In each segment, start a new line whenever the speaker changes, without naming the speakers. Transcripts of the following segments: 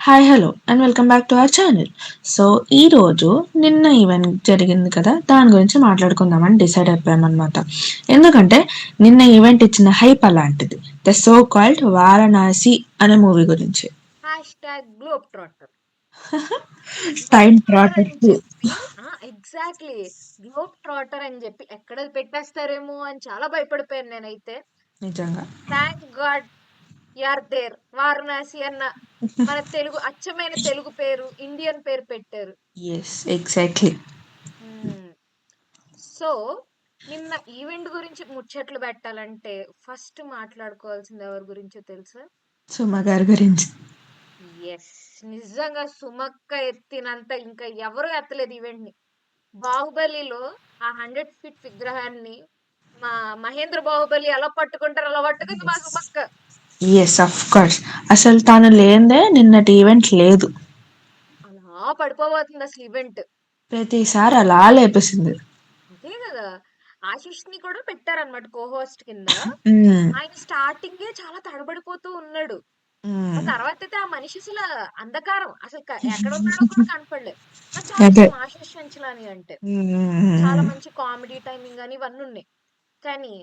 Hi hello and welcome back to our channel. So ఈ రోజు నిన్న ఈవెంట్ జరిగింది కదా, దాని గురించి మాట్లాడుకుందామని డిసైడ్ అయిపోయామన్నమాట. ఎందుకంటే నిన్న ఈవెంట్ ఇచ్చిన హైప్ అలాంటిది, ద సో కాల్డ్ వారణాసి అనే మూవీ గురించి.
Hashtag globetrotter.
Time
globetrotter
trotter
అని
టు.
చెప్పి ఎగ్జాక్ట్లీ గ్లోబ్ ట్రాటర్ అని చెప్పి ఎక్కడ పెట్టేస్తారేమో అని చాలా భయపడిపోయాను నేనైతే.
నిజంగా.
థ్యాంక్ గాడ్ యార్ దేర్ వారణాసి అన్న మన తెలుగు అచ్చమైన తెలుగు పేరు ఇండియన్ పేరు పెట్టారు.
Yes, exactly.
సో నిన్న ఈవెంట్ గురించి ముచ్చట్లు పెట్టాలంటే ఫస్ట్ మాట్లాడుకోవాల్సింది ఎవరి గురించో తెలుసా?
సుమ గారి గురించి.
ఎస్, నిజంగా సుమక్క ఎత్తినంత ఇంకా ఎవరు ఎత్తలేదు ఈవెంట్ ని. బాహుబలిలో ఆ 100 ఫీట్ విగ్రహాన్ని మా మహేంద్ర బాహుబలి ఎలా పట్టుకుంటారు అలా పట్టుకుంది మా సుమక్క.
Yes, of course. అసలు తాను లేదే నిన్నటి ఈవెంట్ లేదు.
అలా పడిపోబోతుంది అసలు ఈవెంట్.
ప్రతిసారి అలా లేపేసింది.
అదే కదా, ఆశిష్ ని కూడా పెట్టారనమాట కోహోస్ట్ కింద.
మ్మ్.
ఆయన స్టార్టింగే చాలా తడబడిపోతూ ఉన్నాడు. ఆ
మ్మ్.
తర్వాత అయితే ఆ మనిషి అసలు అంధకారం, అసలు ఎక్కడ ఉన్నాడో కూడా కనపడలేదు. నాకు చాలా
అదే.
ఇష్టం ఆశిష్ చెంచలాని అంటే. చాలా
మ్మ్.
మంచి కామెడీ టైమింగ్ అని ఇవన్నీ ఉన్నాయి. కానీ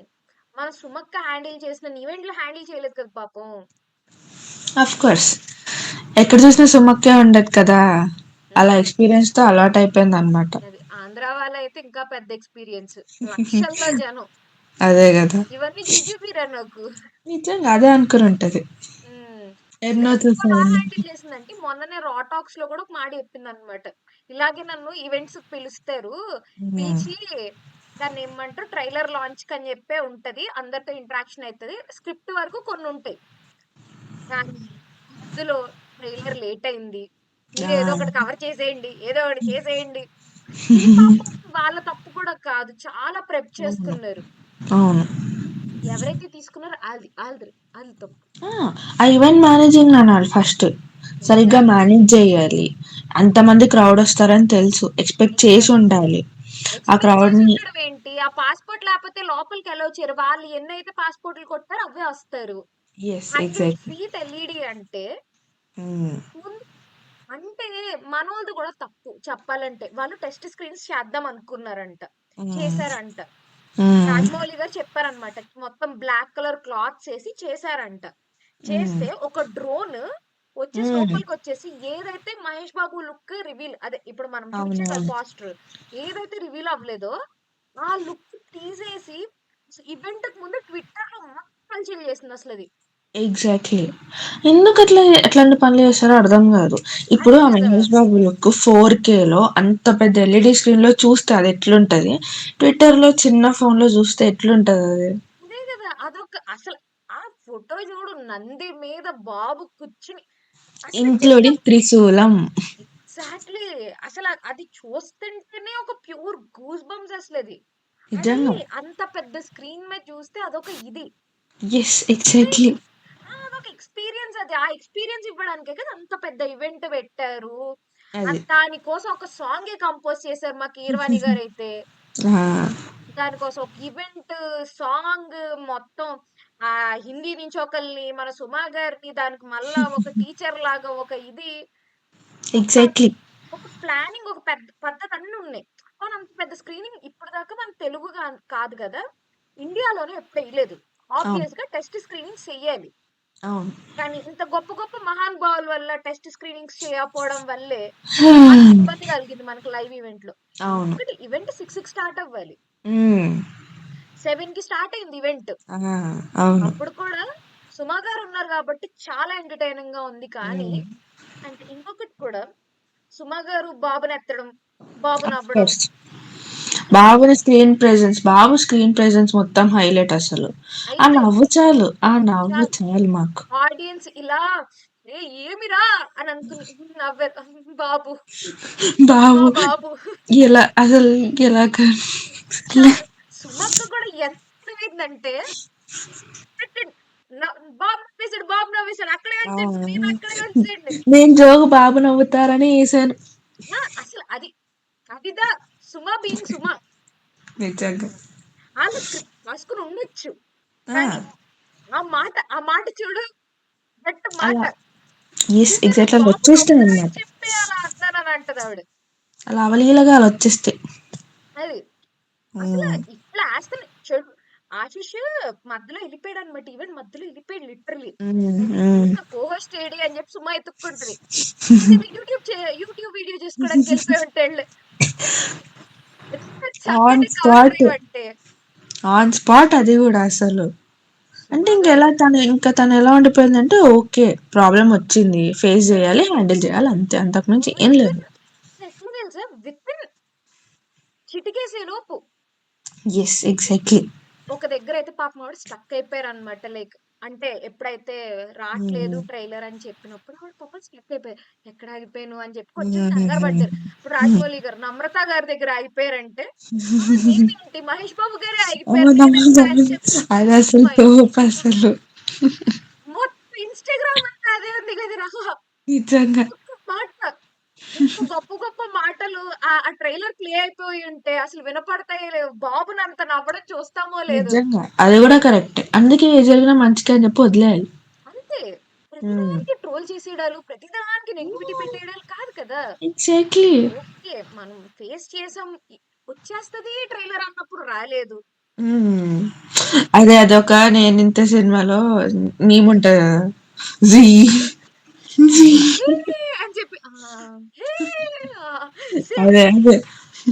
మన సుమక్క హ్యాండిల్ చేసిన ఈవెంట్ లో హ్యాండిల్ చేయలేదు కదా పాపం.
Of course. ఎక్కడ చూసినా సుమక్కే ఉండదు కదా. అలా
ఉమ్,
ఎక్స్పీరియన్స్ తో అలవాటు అయిపోయింది అనమాట.
అది ఆంధ్ర వాళ్ళ అయితే ఇంకా పెద్ద ఎక్స్పీరియన్స్. లక్షల్లో జనం.
అదే కదా.
ఇవన్నీ జుజుబిరా నాకు.
నిజంగా అదే అనుకుని ఉంటది.
ఉమ్, అసలు
ఎన్నో
ఎంత బాగా
చూసాను.
హ్యాండిల్ చేసిందంటే మొన్ననే రా టాక్స్ లో కూడా ఒక మాట చెప్పింది అనమాట. ఇలాగే నన్ను ఈవెంట్స్ పిలుస్తారు, పిలిచి దాన్ని ఏమంటారు ట్రైలర్ లాంచ్ అని చెప్పే ఉంటది, అందరితో ఇంటరాక్షన్ అవుతుంది, స్క్రిప్ట్ వరకు కొన్ని ఉంటాయి. కానీ మధ్యలో ట్రైలర్ లేట్ అయింది, మీరు ఏదో ఒకటి కవర్ చేసేయండి, ఏదో ఒకటి చేసేయండి. ఇది పాపం వాళ్ళ తప్పు కూడా కాదు, చాలా ప్రెప్
అవును.
చేస్తున్నారు.
అవును.
ఎవరైతే తీసుకున్నారో అది తప్పు.
ఆ ఈవెంట్ మేనేజింగ్ అనాలి ఫస్ట్. సరిగ్గా
ఎగ్జాక్ట్లీ.
మేనేజ్ చేయాలి. అంతమంది క్రౌడ్ వస్తారని తెలుసు, ఎక్స్పెక్ట్ చేసి
ఎగ్జాక్ట్లీ.
ఉండాలి. ఆ
ఎక్స్పెక్ట్
క్రౌడ్
చేసి
ని.
ఉండడం ఏంటి, ఆ పాస్పోర్ట్ లేకపోతే లోపలికి అలౌ చేయరు. వాళ్ళు ఎన్నైతే పాస్పోర్ట్లు కొట్టారో అవే వస్తారు.
Yes,
100
exactly.
ఫీట్ ఎల్ఈడి అంటే ముందు అంటే మనోళ్ళది కూడా తప్పు చెప్పాలంటే. వాళ్ళు టెస్ట్ స్క్రీన్స్ చేద్దాం అనుకున్నారంట, చేశారంట. రాజమౌళి గారు చెప్పారనమాట, మొత్తం బ్లాక్ కలర్ క్లాత్స్ వేసి చేశారంట. చేస్తే ఒక డ్రోన్ వచ్చేసి లోపలికి వచ్చేసి ఏదైతే మహేష్ బాబు లుక్ రివీల్, అదే ఇప్పుడు మనం చూపించాం కదా
అవునవును.
పోస్టర్, ఏదైతే రివీల్ అవ్వలేదో ఆ లుక్ తీసేసి ఈవెంట్ కు ముందు ట్విట్టర్ లో హల్చల్ చేసింది అసలు అది.
ఎగ్జాక్ట్లీ. ఎందుకు అట్లా అట్లాంటి పనులు చేస్తారో అర్థం కాదు. ఇప్పుడు
అదే
ఆ
కదా.
మహేష్ బాబు లుక్ 4Kలో అంత పెద్ద ఎల్ఈడి స్క్రీన్ లో చూస్తే అది ఎట్లుంటది, ట్విట్టర్ లో చిన్న ఫోన్ లో చూస్తే ఎట్లుంటది అది.
అదే కదా, అదొక అసలు ఆ ఫోటో చూడు, నంది మీద బాబు కూర్చుని అసలు జస్ట్
ఇంక్లూడింగ్ త్రిశూలం.
ఎగ్జాక్ట్లీ. అసలు అది చూస్తుంటేనే ఒక ప్యూర్ గూస్ బంప్స్ అసలు అది. అది
నిజంగా.
అంత పెద్ద స్క్రీన్ మీద చూస్తే అదొక ఇది.
Yes, exactly.
అదొక ఎక్స్పీరియన్స్, అది ఆ ఎక్స్పీరియన్స్ ఇవ్వడానికే కదా అంత పెద్ద ఈవెంట్ పెట్టారు.
అది.
దానికోసం ఒక సాంగే కంపోజ్ చేశారు మా కీరవాణి గారు అయితే.
ఆ,
దానికోసం ఒక ఈవెంట్ సాంగ్ మొత్తం ఆ హిందీ నుంచి ఒకరిని మన సుమా గారిని, దానికి మళ్ళా ఒక టీచర్ లాగా ఒక ఇది, ఒక
ఎగ్జాక్ట్లీ.
ఒక ప్లానింగ్, ఒక పెద్ద పద్ధతి అన్నీ ఉన్నాయి. కానీ అంత పెద్ద స్క్రీనింగ్ ఇప్పటిదాకా మన తెలుగు కాదు కదా, ఇండియాలోనే ఎప్పుడు వేయలేదు.
అవును.
ఆబ్వియస్ గా టెస్ట్ స్క్రీనింగ్ చెయ్యాలి.
అవును.
కానీ ఇంత గొప్ప గొప్ప మహానుభావుల వల్ల టెస్ట్ స్క్రీనింగ్స్ చేయకపోవడం వల్లే చాలా ఇబ్బంది కలిగింది మనకు లైవ్ ఈవెంట్ లో.
అవును.
ఇంకొకటి ఈవెంట్ 6కి స్టార్ట్ అవ్వాలి,
మ్మ్.
7కి స్టార్ట్ అయింది ఈవెంట్.
ఆ, అవును.
అప్పుడు కూడా సుమా గారు ఉన్నారు కాబట్టి చాలా ఎంటర్టైనింగ్ గా ఉంది. కానీ
మ్మ్.
అంటే ఇంకొకటి కూడా, సుమా గారు బాబుని ఎత్తడం, బాబు
అఫ్
నవ్వడం,
కోర్స్.
అసలు
బాబు స్క్రీన్ ప్రెజెన్స్ మొత్తం హైలైట్ అసలు. ఆ
హైలైట్.
నవ్వు చాలు, ఆ నవ్వు చాలు మాకు.
ఆడియన్స్ ఇలా ఏ ఏమిరా అని అనుకుని నవ్వారు. బాబు, మా
బాబు
బాబు.
ఎలా అసలు, ఎలా
కాదు, సుమక్క కూడా ఎంత అయిందంటే పెట్టండి, బాబు నవ్వేసాడు, బాబు నవ్వేసాడు, అక్కడే ఉంచండి, స్క్రీన్ అక్కడే ఉంచండి.
నేను జోగు బాబు నవ్వుతారని వేసాను.
అసలు అది అదిదా సుమా బీయింగ్ సుమా.
నిజంగా.
వాళ్ళు స్క్రిప్ట్ రాసుకుని ఉండొచ్చు,
ఆ,
కానీ ఆ మాట చూడు, గట్టు మాట.
అలా యెస్.
చూసారా
ఎగ్జాక్ట్‌లీ అలా
బాబు
వచ్చేస్తాయన్నమాట.
నమ్ముతానని చెప్పి అలా అంటున్నానని అంటది ఆవిడ.
అలా అవలీలగా అలా వచ్చేస్తాయి.
అది. అసల
హ్మ్.
ఇట్లా ఏస్తనే చెడు ఆశిష్ మధ్యలో ఎళ్ళిపోయాడనమాట. ఈవెంట్ మధ్యలో ఎళ్ళిపోయాడు లిటరల్లీ.
హ్మ్.
నేను
హ్మ్.
చూసా కో హోస్ట్ ఏడి అని చెప్పి సుమ ఎతుక్కుంటది. ఇదేదో యూట్యూబ్ వీడియో చేసుకోవడానికి ఎళ్ళిపోయి ఉంటాడులే. ఎంత
ఆన్
చక్కటి
స్పాట్.
కామెడీ అంటే
ఆన్ స్పాట్ అది గూడా అసలు.
సుమ
అంటే
గారు
తను ఎలా ఉండిపోయిందంటే ఓకే. ప్రాబ్లమ్ వచ్చింది. ఫేస్ చేయాలి, హ్యాండిల్ చేయాలి అంతే. అంతకు మించి ఏం లేదు.
వితిన్ ఎట్లా తెలుసా? వితిన్ చిటికేసే లోపు
యెస్. ఎగ్జాక్ట్‌లీ.
ఒక దగ్గర అయితే పాపం ఆవిడ స్టక్ అయిపోయారనమాట. లైక్ అంటే ఎప్పుడైతే రాట్లేదు
హ్మ్.
ట్రైలర్ అని చెప్పినప్పుడు ఆవిడ పాపం స్టక్ అయిపోయారు. ఎక్కడ ఆగిపోయాను అని చెప్పి కొంచెం కంగారు
హుహుహు.
పడ్డారు. ఇప్పుడు రాజమౌళి గారు, నమ్రత గారి దగ్గర ఆగిపోయారంటే, నేనేంటి మహేష్ బాబు గారే ఆగిపోయారు నేనెక్కడ అని
అవునవునవును.
చెప్పి
అదసలు
మై
తోపసలు.
మొత్తం ఇన్‌స్టాగ్రామ్ అంతా అదే ఉంది కదరా!
నిజంగా.
ఒక్క మాట ఎంత గొప్ప గొప్ప మాటలు ఆ ట్రైలర్ ప్లే అయిపోయి ఉంటే అసలు వినపడతాయో లేవో. బాబునంత నవ్వడం చూస్తామో లేదో.
నిజంగా. అది గూడా కరెక్టే. అందుకే ఏది జరిగినా మంచికే అని చెప్పి వదిలేయాలి.
అంతే.
హ్మ్.
ప్రతిదానికి ట్రోల్ చేసేయడాలు, ప్రతిదానికి నెగటివిటీ పెట్టేయడాలు కాదు కదా!
ఎగ్జాక్ట్‌లీ.
ఓకే. మనం ఫేస్ చేసాం. వచ్చేస్తది ట్రైలర్ అన్నప్పుడు రాలేదు.
హ్మ్. అదొక 'నేనింతే' సినిమాలో మీమ్ ఉంటది గదా! జీ జీ
హే! అని చెప్పి హే! సేమ్,
అదే. అదే.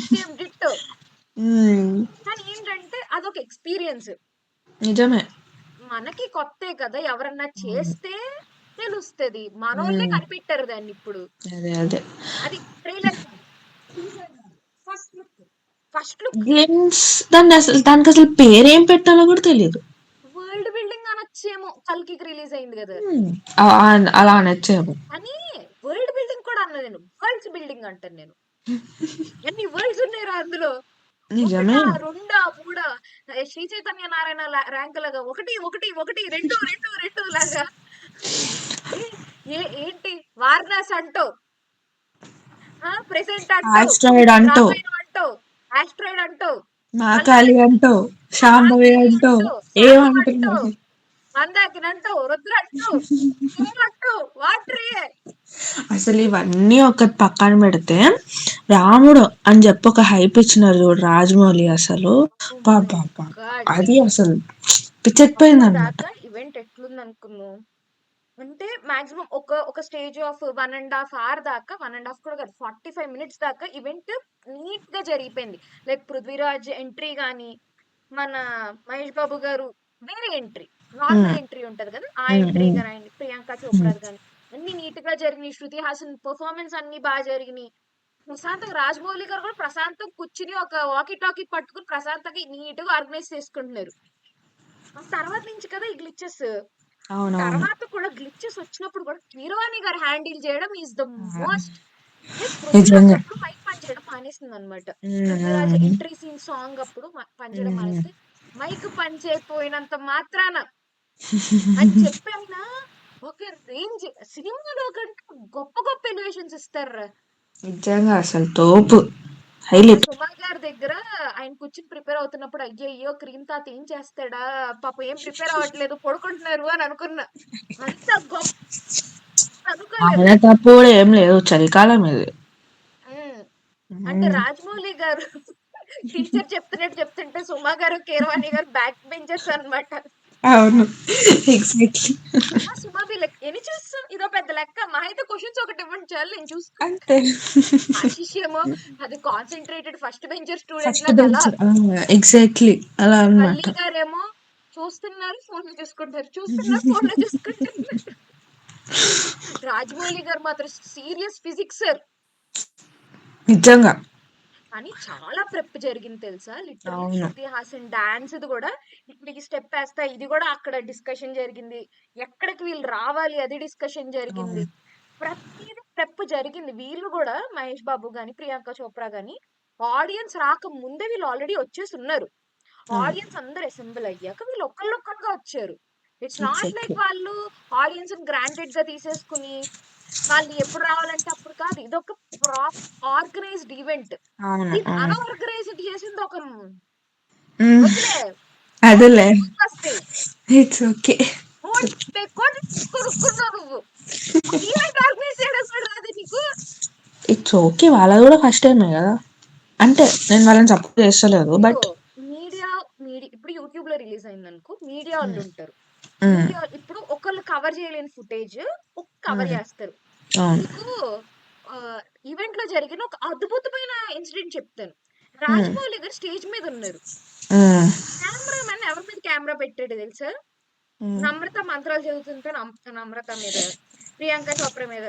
Same ditto.
హ్మ్.
కానీ ఏంటంటే అదొక ఎక్స్‌పీరియన్స్.
నిజమే.
మనకి కొత్తే కదా! ఎవరన్నా
అవును.
చేస్తే తెలుస్తది. మనోళ్ళే
హ్మ్.
కనిపెట్టారు దాన్నిప్పుడు.
అదే. అదే.
అది ట్రైలర్ కాదు. టీజర్ కాదు. First look. First look
glimpse దానికసలు పేరేం పెట్టాలో గూడా తెలీదు.
వరల్డ్ బిల్డింగ్ అనొచ్చేమో. 'కల్కి'కి రిలీజ్ అయింది గదా!
హ్మ్. అలా అనొచ్చేమో.
అని వరల్డ్ బిల్డింగ్ కూడా అనను నేను. వరల్డ్స్ బిల్డింగ్ అంటాను నేను. ఎన్ని వరల్డ్స్ ఉన్నాయిరా అందులో.
నిజమే.
ఒకటా, రెండా, మూడా శ్రీ చైతన్య నారాయణ ర్యాంక్ లాగా 1, 1, 1, 2, 2, 2 లాగా ఏ ఏంటి 'వారణాసి' అంటావు. ప్రెజెంట్ అంటావు.
'ఆస్ట్రాయిడ్' అంటావు.
రామాయణం అంటావు. ఆస్ట్రాయిడ్ అంటావు. మళ్ళా
'మహాకాళి' అంటావు. 'శాంభవి'
మహాకాళి
అంటావు.
అంటావు. శాంభవి అంటావు.
ఏమంటున్నావు?
మందాకిని అంటావు. రుద్ర అంటావు. శివం అంటావు. వాట్రే
అసలు ఇవన్నీ ఒక పక్కన పెడితే రాముడు అని చెప్పి ఒక హైప్ ఇచ్చినారు చూడు రాజమౌళి అసలు
ఓహ్ మై
పాప
గాడ్!
అది అసలు పిచ్చెక్కిపోయింది
అప్పుడు
అనమాట.
దాకా ఈవెంట్ ఎట్లుందనుకున్నావు? అంటే మాక్సిమం ఒక స్టేజ్ ఆఫ్ 1 ½ అవర్ దాకా 1 ½ కూడా కాదు 45 మినిట్స్ దాకా ఈవెంట్ నీట్‌గా జరిగిపోయింది. లైక్ 'పృథ్వీరాజ్' ఎంట్రీ గాని, మన 'మహేష్ బాబు' గారు వేరే ఎంట్రీ, నార్మల్ ఎంట్రీ ఉంటది కదా! ఆ ఎంట్రీ
ఉమ్.
గాని, 'ప్రియాంక చోప్రాది' గాని అన్నీ నీట్‌గా జరిగినియి. 'శృతి హాసన్' పెర్ఫార్మన్స్ అన్నీ జరిగినియి. ప్రశాంతంగా రాజమౌళి గారు కూడా ప్రశాంతంగా కూర్చుని ఒక వాకీ టాకీ పట్టుకొని ప్రశాంతంగా నీట్‌గా ఆర్గనైజ్ చేసుకుంటున్నారు. ఆ తర్వాత నుంచి కదా ఈ గ్లిచెస్.
అవునవును.
తర్వాత కూడా గ్లిచెస్ వచ్చినప్పుడు కూడా కీరవాణి గారు హ్యాండిల్ చేయడం ఈస్ ద
ఆ,
మోస్ట్. లైక్ పృథ్వీరాజ్
నిజంగా.
అప్పుడు మైక్ పనిచేయడం మానేసిందనమాట. పృథ్వీరాజ్
ఉమ్,
ఎంట్రీ సీన్ సాంగ్ అప్పుడు పనిచేయడం
ఉమ్,
మానేస్తే మైక్ పనిచేయపోయినంత మాత్రాన అని చెప్పి ఆయన ఒక రేంజ్ సినిమాలో కంటే గొప్ప గొప్ప ఎలివేషన్స్ ఇస్తారు.
నిజంగా అసలు తోపు
మొన్న
హైలైట్.
సుమ గారి దగ్గర ఆయన కూర్చొని ప్రిపేర్ అవుతున్నప్పుడు అయ్యయ్యో క్రీమ్ తాత ఏం చేస్తాడా పాపం ఏం ప్రిపేర్ అవ్వట్లేదు పడుకుంటున్నారు అని అనుకున్నా. అంత గొప్ప అనుకోలేదు.
ఆయన తప్పు కూడా ఏం లేదు చలికాలం ఇది.
ఉమ్. అంటే
ఉమ్,
రాజమౌళి గారు టీచర్ చెప్తున్నట్టు చెప్తుంటే సుమ గారు కీరవాణి గారు బ్యాక్ బెంచెస్ అన్నమాట.
అవును. ఎగ్జాక్ట్లీ.
సుమ బి లెక్క ఎన్ని చూస్తాం ఇదో పెద్ద లెక్క మా అయితే క్వశ్చన్స్ ఒకటి ఇవ్వండి చాలు నేను చూసుకుంటా.
అంతే.
ఆశిష్ ఏమో అది concentrated first bencher student
first
లాగా అలా.
బెంచ్. ఎగ్జాక్ట్లీ అలా అన్నమాట.
వల్లి గారేమో చూస్తున్నారు ఫోన్లు చూసుకుంటారు, చూస్తున్నారు ఫోన్లు చూసుకుంటున్నారు. రాజమౌళి గారు మాత్రం సీరియస్ ఫిజిక్సర్.
నిజంగా.
కానీ చాలా ప్రెప్ జరిగింది తెలుసా? లిటరల్లీ
అవును.
'శృతి హాసన్' డాన్స్‌ది గూడా ఇప్పుడు ఈ స్టెప్ ఏస్తా ఇది గూడా అక్కడ డిస్కషన్ జరిగింది. ఎక్కడికి వీళ్ళు రావాలి అది డిస్కషన్ జరిగింది.
అవును.
ప్రతీది ప్రెప్ జరిగింది. వీళ్ళు గూడా 'మహేష్ బాబు' గాని, 'ప్రియాంక చోప్రా' గాని ఆడియన్స్ రాకముందే వీళ్ళు ఆల్రెడీ వచ్చేసున్నారు.
అవును.
ఆడియన్స్ అందరూ అసెంబుల్ అయ్యాక వీళ్ళు ఒక్కళ్ళొక్కళ్ళుగా వచ్చారు. It's not like
exactly.
వాళ్ళు ఆడియన్స్‌ని గ్రాంటెడ్‌గా తీసేసుకొని, వాళ్ళు ఎప్పుడు రావాలంటే అప్పుడు కాదు. ఇదొక ఆర్గనైజ్డ్ ఈవెంట్.
అవును.
అది
అవును.
అనార్గనైజ్డ్ చేసింది ఒక
హ్మ్.
వదిలే.
అదేలే.
వస్తాయి. వస్తాయి.
It's okay.
కోటి కొనుక్కున్నావు నువ్వు. ఒక ఈవెంట్ ఆర్గనైజ్ చేయడం కూడా రాదు నీకు.
ఇట్స్ ఓకే, వాళ్ళది కూడా ఫస్ట్ టైమే కదా. అంటే నేను వాళ్ళని సపోర్ట్ చేస్తలేదు,
ఇగో
బట్
మీడియా మీడియా ఇప్పుడు యూట్యూబ్ లో రిలీజ్ అయిందనుకో, మీడియా వాళ్ళు ఉంటారు.
హ్మ్.
మీడియా ఇప్పుడు ఒకళ్ళు కవర్ చేయలేని ఫుటేజ్ కవర్
హ్మ్.
చేస్తారు.
అవును.
నీకు ఈవెంట్ లో జరిగిన ఒక అద్భుతమైన ఇన్సిడెంట్ చెప్తాను.
హ్మ్.
రాజమౌళి గారు స్టేజ్ మీద ఉన్నారు.
హ్మ్.
కెమెరామెన్ ఎవరి మీద కెమెరా పెట్టాడు తెలుసా?
హ్మ్.
నమ్రత మంత్రాలు చదువుతుంటే నమ్రత మీద, ప్రియాంక చోప్రా మీద.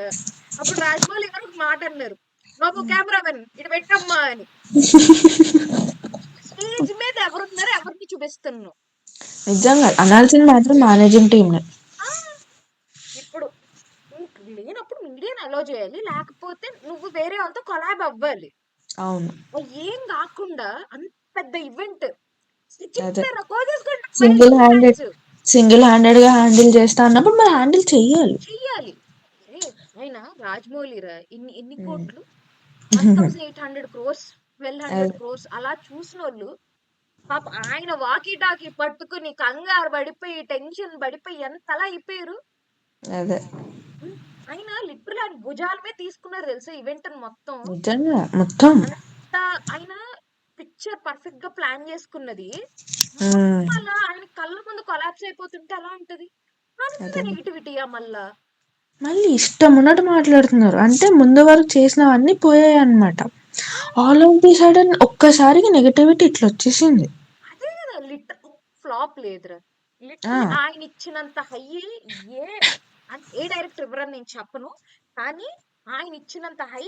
అప్పుడు రాజమౌళి గారు ఒక మాట అన్నారు, బాబు కెమెరామెన్ ఇటు పెట్టమ్మా అని. స్టేజ్ మీద ఎవరున్నారు, ఎవరిని చూపిస్తున్నావు?
నిజంగా అనాల్సింది మాత్రం మేనేజింగ్ టీమ్‌నే.
ఆ! ఇప్పుడు లేనప్పుడు మీడియాని అలో చేయాలి. లేకపోతే నువ్వు వేరే వాళ్ళతో కొలాబ్ అవ్వాలి.
అవును.
ఏం కాకుండా అంత పెద్ద ఈవెంట్
అదే.
చిన్న కోసేసుకుంటారు
single
Mahesh
handed
fans.
Single హ్యాండెడ్‌గా హ్యాండిల్ చేస్తా అన్నప్పుడు మరి హ్యాండిల్ చెయ్యాలి.
చెయ్యాలి. అరే ఆయన రాజమౌళి రా ఎన్ని ఎన్ని
హ్మ్.
కోట్లు, 1800 క్రోర్స్,
అదే.
1200 క్రోర్స్ అలా చూసినోళ్ళు పాప ఆయన వాకీ టాకీ పట్టుకుని కంగారు పడిపోయి టెన్షన్ పడిపోయి ఎంతలా అయిపోయారు.
అదే.
ఉమ్, ఆయన లిటరల్ ఆయన భుజాల మీద తీసుకున్నారు తెలుసా ఈవెంట్ మొత్తం.
నిజంగా మొత్తం.
అంత ఆయన పిక్చర్ పర్ఫెక్ట్ గా ప్లాన్ చేసుకున్నది
హ్మ్.
మొత్తం అలా ఆయన కళ్ళ ముందు కొలాప్స్ అయిపోతుంటే ఎలా ఉంటది? అంత
అదే.
నెగిటివిటీయా మళ్ళా?
మళ్ళీ ఇష్టం ఉన్నట్టు మాట్లాడుతున్నారు. అంటే ముందు వరకు చేసినవన్నీ పోయాయన్నమాట.
ఆ,
ఆల్ ఆఫ్ ది సడన్ ఒక్కసారిగా నెగటివిటీ ఇట్లొచ్చేసింది.
అదే కదా ఫ్లాప్ లేదురా.
ఆ!
లిటరలీ ఆయన ఇచ్చినంత హై ఏ ఏ డైరెక్టర్ ఇవ్వరని నేను చెప్పను. కానీ ఆయన ఇచ్చినంత హై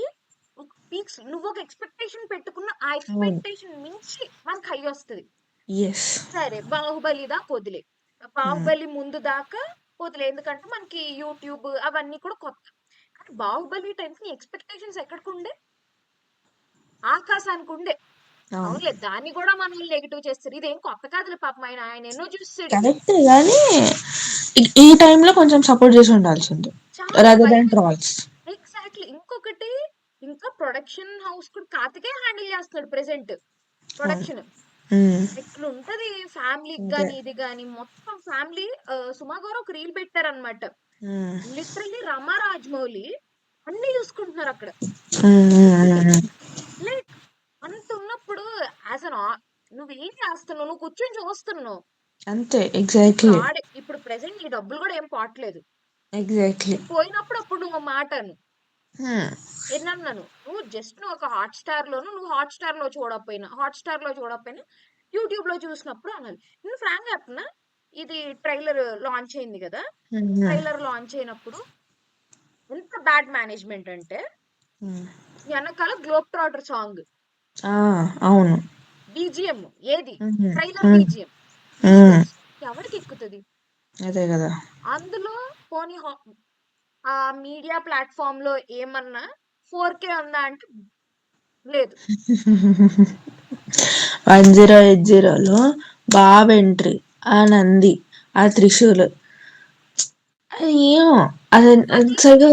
ఒక పీక్స్ నువ్వు ఒక ఎక్స్పెక్టేషన్ పెట్టుకున్న ఆ
అవును.
ఎక్స్పెక్టేషన్ మించి మనకు హై వస్తది.
యెస్.
సరే 'బాహుబలి' దాకా వదిలే.
హ్మ్.
'బాహుబలి' ముందు దాకా వదిలే. ఎందుకంటే మనకి యూట్యూబ్ అవన్నీ కూడా కొత్త. కానీ 'బాహుబలి' టైమ్‌కి నీ ఎక్స్‌పెక్టేషన్స్ ఎక్కడికుండే? ఆకాశానికి ఉండే.
అవును.
అవునులే దాన్ని కూడా మనల్ని నెగెటివ్ చేస్తారు. ఇదేం కొత్త కాదులే పాపం ఆయన ఎన్నో చూసాడు ఇవి.
కరెక్టే గానీ ఈ టైంలో కొంచెం సపోర్ట్ చేసి ఉండాల్సింది.
చాలా
రదర్ దాన్
వైలెన్స్
ట్రాల్స్.
ఎగ్జాక్ట్‌లీ. ఇంకొకటి ఇంకా ప్రొడక్షన్ హౌస్ కూడా కార్తికేయ హ్యాండిల్ చేస్తున్నాడు ప్రెజెంట్
అవును.
ప్రొడక్షన్.
హ్మ్.
ఎట్లుంటది ఫ్యామిలీకి
అదే.
గాని ఇది గాని మొత్తం ఫ్యామిలీ. సుమ గారు ఒక రీల్ పెట్టారనమాట.
హ్మ్.
లిటరల్లీ రమ రాజమౌళి అన్ని చూసుకుంటున్నారు అక్కడ
హ్మ్. హ్మ్.
కూర్చుని.
హ్మ్.
లైక్ అంత ఉన్నప్పుడు యాజ్ అన్ నువ్వేం చేస్తున్నావు? నువ్వు కూర్చొని చూస్తున్నావు.
అంతే.
ఇప్పుడు
ఎగ్జాక్ట్‌లీ.
ఇప్పుడు ప్రెసెంట్ నీ డబ్బులు కూడా ఏం పోవట్లేదు.
ఎగ్జాక్ట్‌లీ.
నువ్వు పోయినప్పుడు అప్పుడు నువ్వు ఒక మాట అను.
హ్మ్.
ఎన్నన్నాను? నువ్వు ఒక హాట్ స్టార్ లో చూడకపోయినా యూట్యూబ్ లో చూసినప్పుడు అనాలి. నేను ఫ్రాంక్ చెప్తున్నా, ఇది ట్రైలర్ లాంచ్ అయింది కదా.
హ్మ్.
ట్రైలర్ లాంచ్ అయినప్పుడు ఎంత బ్యాడ్ మేనేజ్మెంట్ అంటే
హ్మ్.
వెనకాల గ్లోబ్ ట్రాటర్ సాంగ్
ఆ! అవును.
బీజిఎం ఏది
హ్మ్.
ట్రైలర్
హ్మ్.
బీజిఎం గూస్
హ్మ్.
బంప్స్ ఎవరికి ఎక్కుతుంది?
అదే గదా!
అందులో పోనీ ఆ మీడియా ప్లాట్ఫామ్ లో ఏమన్నా 4K ఉందా అంటే లేదు.
1080లో బాబు ఎంట్రీ, ఆ నంది, ఆ త్రిశూల్, అది ఏమో అది అది
అది
సరిగ్గా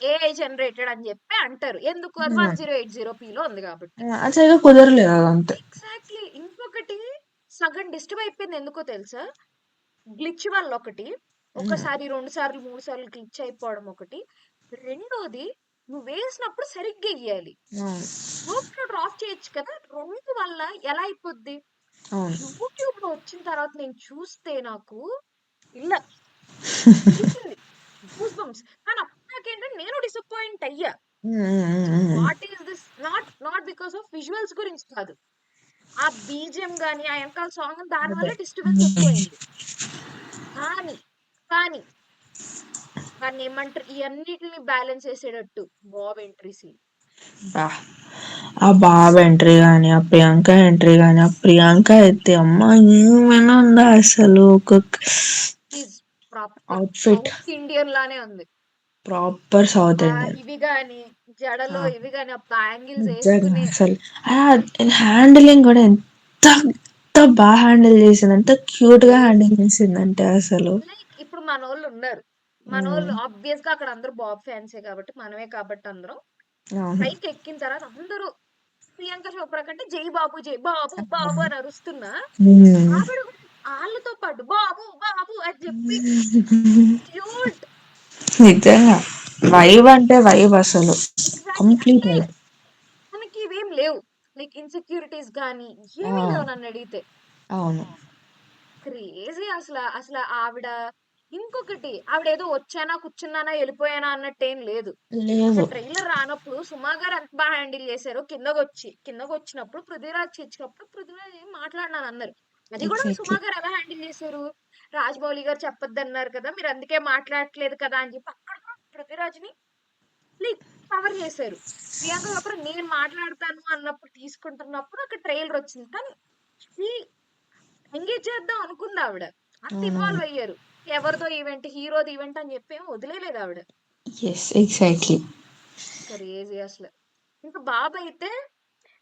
ఏఐ జనరేటెడ్ అని చెప్పి అంటారు. ఎందుకు? అది
హ్మ్.
1080p లో ఉంది కాబట్టి.
అది సరిగ్గా కుదరలేదు అదంతే.
ఎగ్జాక్ట్లీ. ఇంకొకటి సగం డిస్టర్బ్ అయిపోయింది ఎందుకో తెలుసా? గ్లిచ్ వల్ల ఒకటి.
హ్మ్.
ఒకసారి 2 సార్లు 3 సార్లు గ్లిచ్ అయిపోవడం ఒకటి. రెండోది నువ్వు వేసినప్పుడు సరిగ్గా ఎయ్యాలి.
అవును.
గ్లోబ్ ఆఫ్ చేయొచ్చు కదా. 2 వల్ల ఎలా అయిపోద్ది?
అవును.
యూట్యూబ్ లో వచ్చిన తర్వాత నేను చూస్తే నాకు ఇలా తెలిసింది. Goose bumps. కానీ అప్పుడు నాకేంటంటే నేను డిసప్పాయింట్ అయ్యా.
హ్మ్. హ్మ్. హ్మ్. హ్మ్.
What is this? Not because of visuals గురించి కాదు. ఆ బీజిఎం గాని, ఆ ఎనకాల సాంగ్ దాని
అదే.
వల్ల డిస్టర్బెన్స్ ఎక్కువైంది. కానీ, కానీ దాన్నేమంటారు? ఈ అన్నిటిని బ్యాలెన్స్ చేసేటట్టు బాబ్ ఎంట్రీ సీన్.
అబ్బా! ఆ బాబు ఎంట్రీ గాని, ఆ ప్రియాంక ఎంట్రీ గాని, ఆ ప్రియాంక అయితే అమ్మా ఏమైనా ఉందా అసలు ఒక్కొక్క
is proper
outfit
south Indian లానే ఉంది.
Proper south Indian.
ఇవి గాని, జడలో
ఆ!
ఇవి గాని, ఆ బ్యాంగిల్స్
నిజంగా
ఏసుకుని
అసలు హ్యాండిలింగ్ కూడా ఎంత బాగా హ్యాండిల్ చేసింది, ఎంత క్యూట్‌గా హ్యాండిల్ చేసిందంటే అసలు.
లైక్ ఇప్పుడు మనోళ్ళు ఉన్నారు.
హ్మ్.
మనోళ్ళు ఆబ్వియస్ గా అక్కడ అందరూ బాబ్ ఫ్యాన్సే కాబట్టి మనమే కాబట్టి అందరం
అవును.
పైకి ఎక్కిన తర్వాత అందరూ ప్రియాంక చోప్రా కంటే జై బాబు జై బాబు బాబు అని అరుస్తున్నా
హ్మ్.
ఆవిడ కూడా ఆళ్ళతో పాటు బాబు, బాబు అని చెప్పి క్యూట్.
నిజంగా వైబ్ అంటే వైబ్ అసలు.
ఎగ్జాక్ట్‌లీ.
కంప్లీట్
అంటే
వైబ్.
మనకి ఇవేం లేవు. లైక్ ఇన్‌సెక్యూరిటీస్ గాని
ఆ!
ఏమీ లేవు నన్నడిగితే.
అవును.
క్రేజీ అసల. అసల ఆవిడ ఇంకొకటి ఆవిడేదో వచ్చానా, కూర్చున్నానా, ఎళ్ళిపోయానా అన్నట్టేం లేదు.
లేదు.
అసలు ట్రైలర్ రానప్పుడు సుమ గారు ఎంత హ్యాండిల్ చేశారో కిందకొచ్చినప్పుడు పృథ్వీరాజ్ ఇచ్చినప్పుడు పృథ్వీరాజ్ ఏం మాట్లాడనన్నారు. అది కూడా సుమ
ఎగ్జాక్ట్‌లీ.
గారు ఎలా హ్యాండిల్ చేశారు? రాజమౌళి గారు చెప్పొద్దన్నారు కదా! మీరు అందుకే మాట్లాడట్లేదు కదా! అని చెప్పి అక్కడ కూడా పృథ్వీరాజ్‌ని లైక్ కవర్ చేశారు. ప్రియాంక చోప్రా నేను మాట్లాడతాను అన్నప్పుడు తీసుకుంటున్నప్పుడు అక్కడ ట్రైలర్ వచ్చింది. కానీ షీ ఎంగేజ్ చేద్దాం అనుకుందావిడ. అంత
అవునవును.
ఇన్వాల్వ్ అయ్యారు. ఎవరిదో ఈవెంట్, హీరోది ఈవెంట్ అని చెప్పి ఏమి వదిలేయలేదావిడ.
యెస్. ఎగ్జాక్ట్‌లీ.
క్రేజీ అసలు. ఇంకా బాబయితే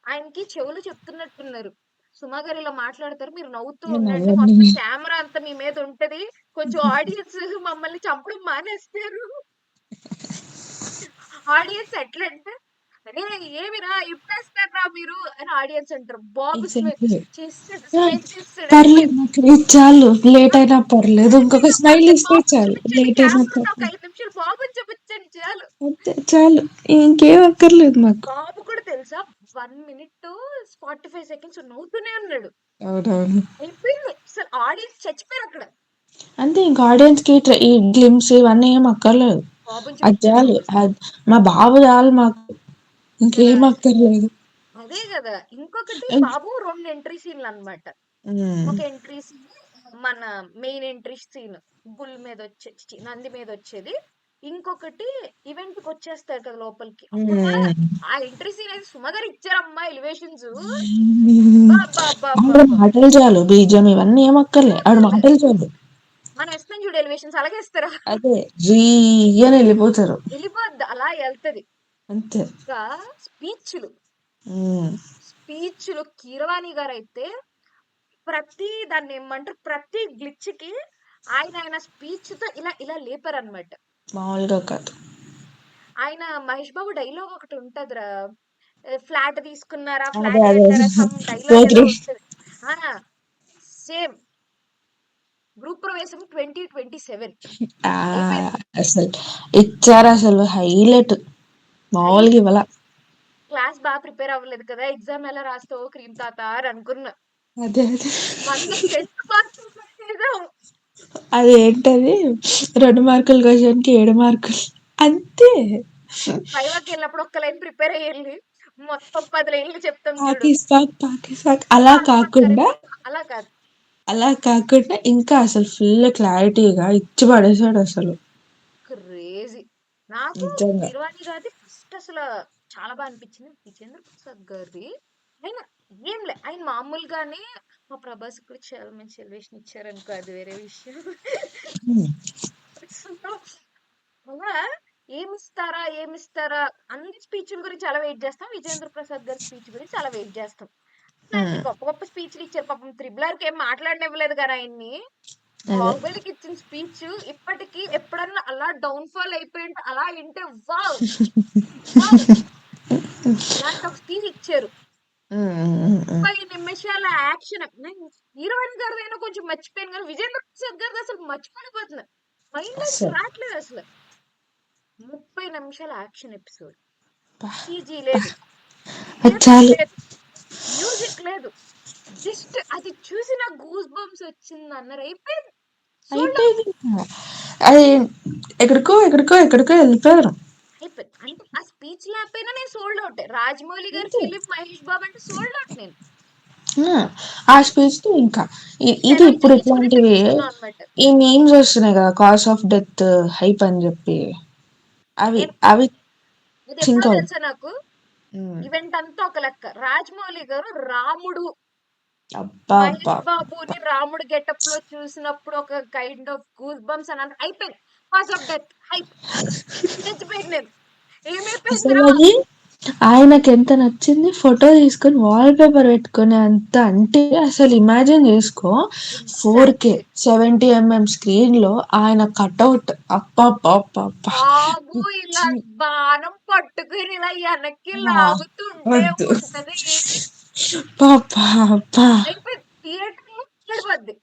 ఆయనకి చెవులు చెప్తున్నట్టున్నారు. సుమ గారు ఇలా మాట్లాడతారు. మీరు నవ్వుతూ
మీరు
ఉండండి.
నవ్వండి.
మొత్తం కెమెరా అంతా మీ మీద ఉంటది. కొంచెం ఆడియన్స్ మమ్మల్ని చంపడం మానేస్తారు. ఆడియన్స్ ఎట్లంటే, "అరేయ్! ఏమిరా ఇప్పుడేస్తారురా మీరు" అని ఆడియన్స్ అంటారు. బాబు
ఎగ్జాక్ట్‌లీ.
చేసేసాడు.
ఆ!
స్మైల్ చేసేసాడు.
పర్లేదు
అయిపోయింది.
నాకు ఇది చాలు. లేట్ అయినా పర్లేదు. ఇంకొక
లేటయినా
స్మైల్
పర్లేదు
ఇస్తే
బాబుని
చాలు.
చూపించండి.
లేట్ అయినా
కెమెరాలో ఒక
పర్లేదు.
5 నిమిషాలు బాబుని చూపించండి చాలు.
అంతే చాలు. ఇంకేం అక్కర్లేదు మాకు.
బాబు కూడా తెలుసా 1 మినిట్ 45 సెకండ్స్ నవ్వుతూనే ఉన్నాడు.
అవునవును.
అయిపోయింది. అసలు ఆడియన్స్ చచ్చిపోయారక్కడ.
అంతే ఇంక ఆడియన్స్‌కి ఈ గ్లింప్స్ ఇవన్నీ ఏమి అక్కర్లేదు.
బాబుని
అది
చూపించండి
చాలు.
బాబు చాలు.
మా బాబు చాలు మాకు.
కదా!
ఇంకేం అక్కర్లేదు.
అదే గదా! ఇంకొకటి
అండ్
బాబు 2 ఎంట్రీ సీన్‌లనమాట.
హ్మ్.
ఒక ఎంట్రీ సీన్ మన మెయిన్ ఎంట్రీ సీన్ బుల్ మీదొచ్చే నంది మీదొచ్చేది. ఇంకొకటి ఈవెంట్‌కొచ్చేస్తారు కదా లోపలికి. అప్పుడు కూడా
హ్మ్.
ఆ ఎంట్రీ సీన్ అయితే సుమ గారు ఇచ్చారమ్మా ఎలివేషన్స్.
ఆవిడ
అబ్బబ్బబ్బబ్బబ్బా!
మాటలు చాలు. బీజీఎం ఇవన్నీ ఏం అక్కర్లే. ఆవిడ
ఏమక్కర్లే.
మాటలు చాలు.
మనం ఇస్తాం చూడు ఎలివేషన్స్ అలాగే ఇస్తారా?
అదే జీ అని ఎళ్ళిపోతారు.
ఎళ్ళిపోద్ది. అలా ఎళ్తది.
అంతే.
ఇంకా స్పీచ్‌లు.
హ్మ్.
స్పీచ్‌లు కీరవాణి గారైతే దాన్నేమంటారు ప్రతి గ్లిచ్‌కి ఆయన స్పీచ్‌తో ఇలా ఇలా లేపారనమాట.
మామూలుగా కాదు.
ఆయన 'మహేష్ బాబు' డైలాగ్ ఒకటి ఉంటదిరా. ఫ్లాట్ తీసుకున్నారా?
అదే
ఫ్లాట్
అదే.
కట్టారా? సమ్ డైలాగ్ ఏదో
పోకిరి.
ఉంటది. ఆ! సేమ్ 'గృహప్రవేశం 2027'
ఆ!
అయిపోయింది.
అసలు ఇచ్చారసలు హైలైట్. మామూలుగా
హైలైట్.
ఇవ్వల.
క్లాస్ ప్రిపేర్ అవ్వలేదు కదా! ఎగ్జామ్ ఎలా రాస్తావో క్రీమ్ తాత అని అనుకున్నా.
అదే అదే.
100కి 8 మార్కులు కొట్టేసావు.
అదేంటది 2 మార్కుల క్వెషన్‌కి 7 మార్కులు. అంతే.
వైవాకెళ్ళినప్పుడు ఒక్క లైన్ ప్రిపేర్ అయ్యి మొత్తం 10 లైన్‌లు చెప్తాం చూడు.
పాకిస్తాన్, పాకిస్తాన్ అలా
పాక్ పాక్
కాకుండా
కరెక్ట్. అలా కాదు.
ఇంకా అసలు ఫుల్ క్లారిటీగా ఇచ్చి పడేసాడసలు.
క్రేజీ. నాకు
నిజంగా.
కీరవాణి గారిది ఫస్ట్ చాలా అనిపించింది. విజేంద్ర ప్రసాద్ గారిది ఆయన ఆయన మామూలుగానే మా ప్రభాస్‌కి కూడా చాలా మంచి ఎలివేషన్ ఇచ్చారనుకో అది వేరే విషయం.
హ్మ్.
సో, అలా ఏమిస్తారా అన్ని స్పీచ్‌ల గురించి చాలా వెయిట్ చేస్తాం. విజేంద్ర ప్రసాద్ గారి స్పీచ్ గురించి చాలా వెయిట్ చేస్తాం. ఆయనకి
హ్మ్.
గొప్ప గొప్ప స్పీచ్‌లు ఇచ్చారు. పాపం 'త్రిబుల్ ఆర్‌కి' ఏం మాట్లాడనివ్వలేదు కదా ఆయన్ని.
అదే.
'బాహుబలికి' ఇచ్చిన స్పీచ్ ఇప్పటికి ఎప్పుడన్నా అలా డౌన్ ఫాల్ అయిపోయింటే అలా ఇంటే వావ్! వావ్! అలాంటి ఒక స్పీచ్ ఇచ్చారు.
హ్మ్. హ్మ్. హ్మ్.
30 నిమిషాల యాక్షన్. నేను హీరోయిన్ గారిదైనా కొంచెం మర్చిపోయాను గానీ, విజేంద్ర ప్రసాద్ గారిది అసలు మర్చిపోలేకపోతున్నా. మైండ్‌లోంచి
అస్సలు.
రాట్లేదు అసలు. 30 నిమిషాల యాక్షన్ ఎపిసోడ్.
అబ్బా!
సీజీ
అబ్బా!
లేదు.
అది
థియేటర్
చాలు.
లేదు. మ్యూజిక్ లేదు. జస్ట్ అది చూసి నాకు గూస్ బంప్స్ వచ్చిందన్నారు. అయిపోయింది. Sold out.
అయిపోయిందింక. అది ఎక్కడికో ఎళ్ళిపోయారు.
అయిపోయింది. అంటే ఆ స్పీచ్ లేకపోయినా నేను సోల్డ్ ఔటే. 'రాజమౌళి' గారి
అంతే.
ఫిలిం 'మహేష్ బాబు' అంటే సోల్డ్ ఔట్ నేను.
ఆ! ఆ స్పీచ్‌తో ఇంకా ఇది
7
ఇప్పుడు
డేస్ కూడా
ఇట్లాంటివి
తెప్పించుకున్నాం అన్నమాట.
ఈ మీమ్స్ వస్తున్నాయి కదా! కాజ్ ఆఫ్ డెత్ హైప్ అని చెప్పి అవి
నేను
అవి
ఇదెప్పుడో
సింక్ అవుట్.
తెలుసా నాకు?
హ్మ్.
ఈవెంట్ అంతా ఒక లెక్క. 'రాజమౌళి' గారు రాముడు,
అబ్బబ్బబ్బా!
'మహేష్ బాబుని' రాముడు గెటప్‌లో చూసినప్పుడు ఒక కైండ్ ఆఫ్ గూస్ బంప్స్ అని అయిపోయింది. Cause of death hype. చచ్చిపోయాను నేను. ఏమైపోయిందిరా?
అసలది ఆయనకెంత నచ్చింది ఫోటో తీసుకొని వాల్ పేపర్ పెట్టుకునే అంత అంటే అసలు ఇమాజిన్ చేసుకో 4K
ఎగ్జాక్ట్‌లీ.
70 స్క్రీన్‌లో ఆయన కటౌట్ అబ్బబ్బబ్బబ్బా!
బాబు ఇలా
పిచ్చి.
బాణం పట్టుకొని ఇలా వెనక్కి
ఆ!
లాగుతుంటే
వద్దు.
ఉంటది.
అబ్బబ్బబ్బా!
అయిపోయింది. థియేటర్‌లో పడిపోద్ది.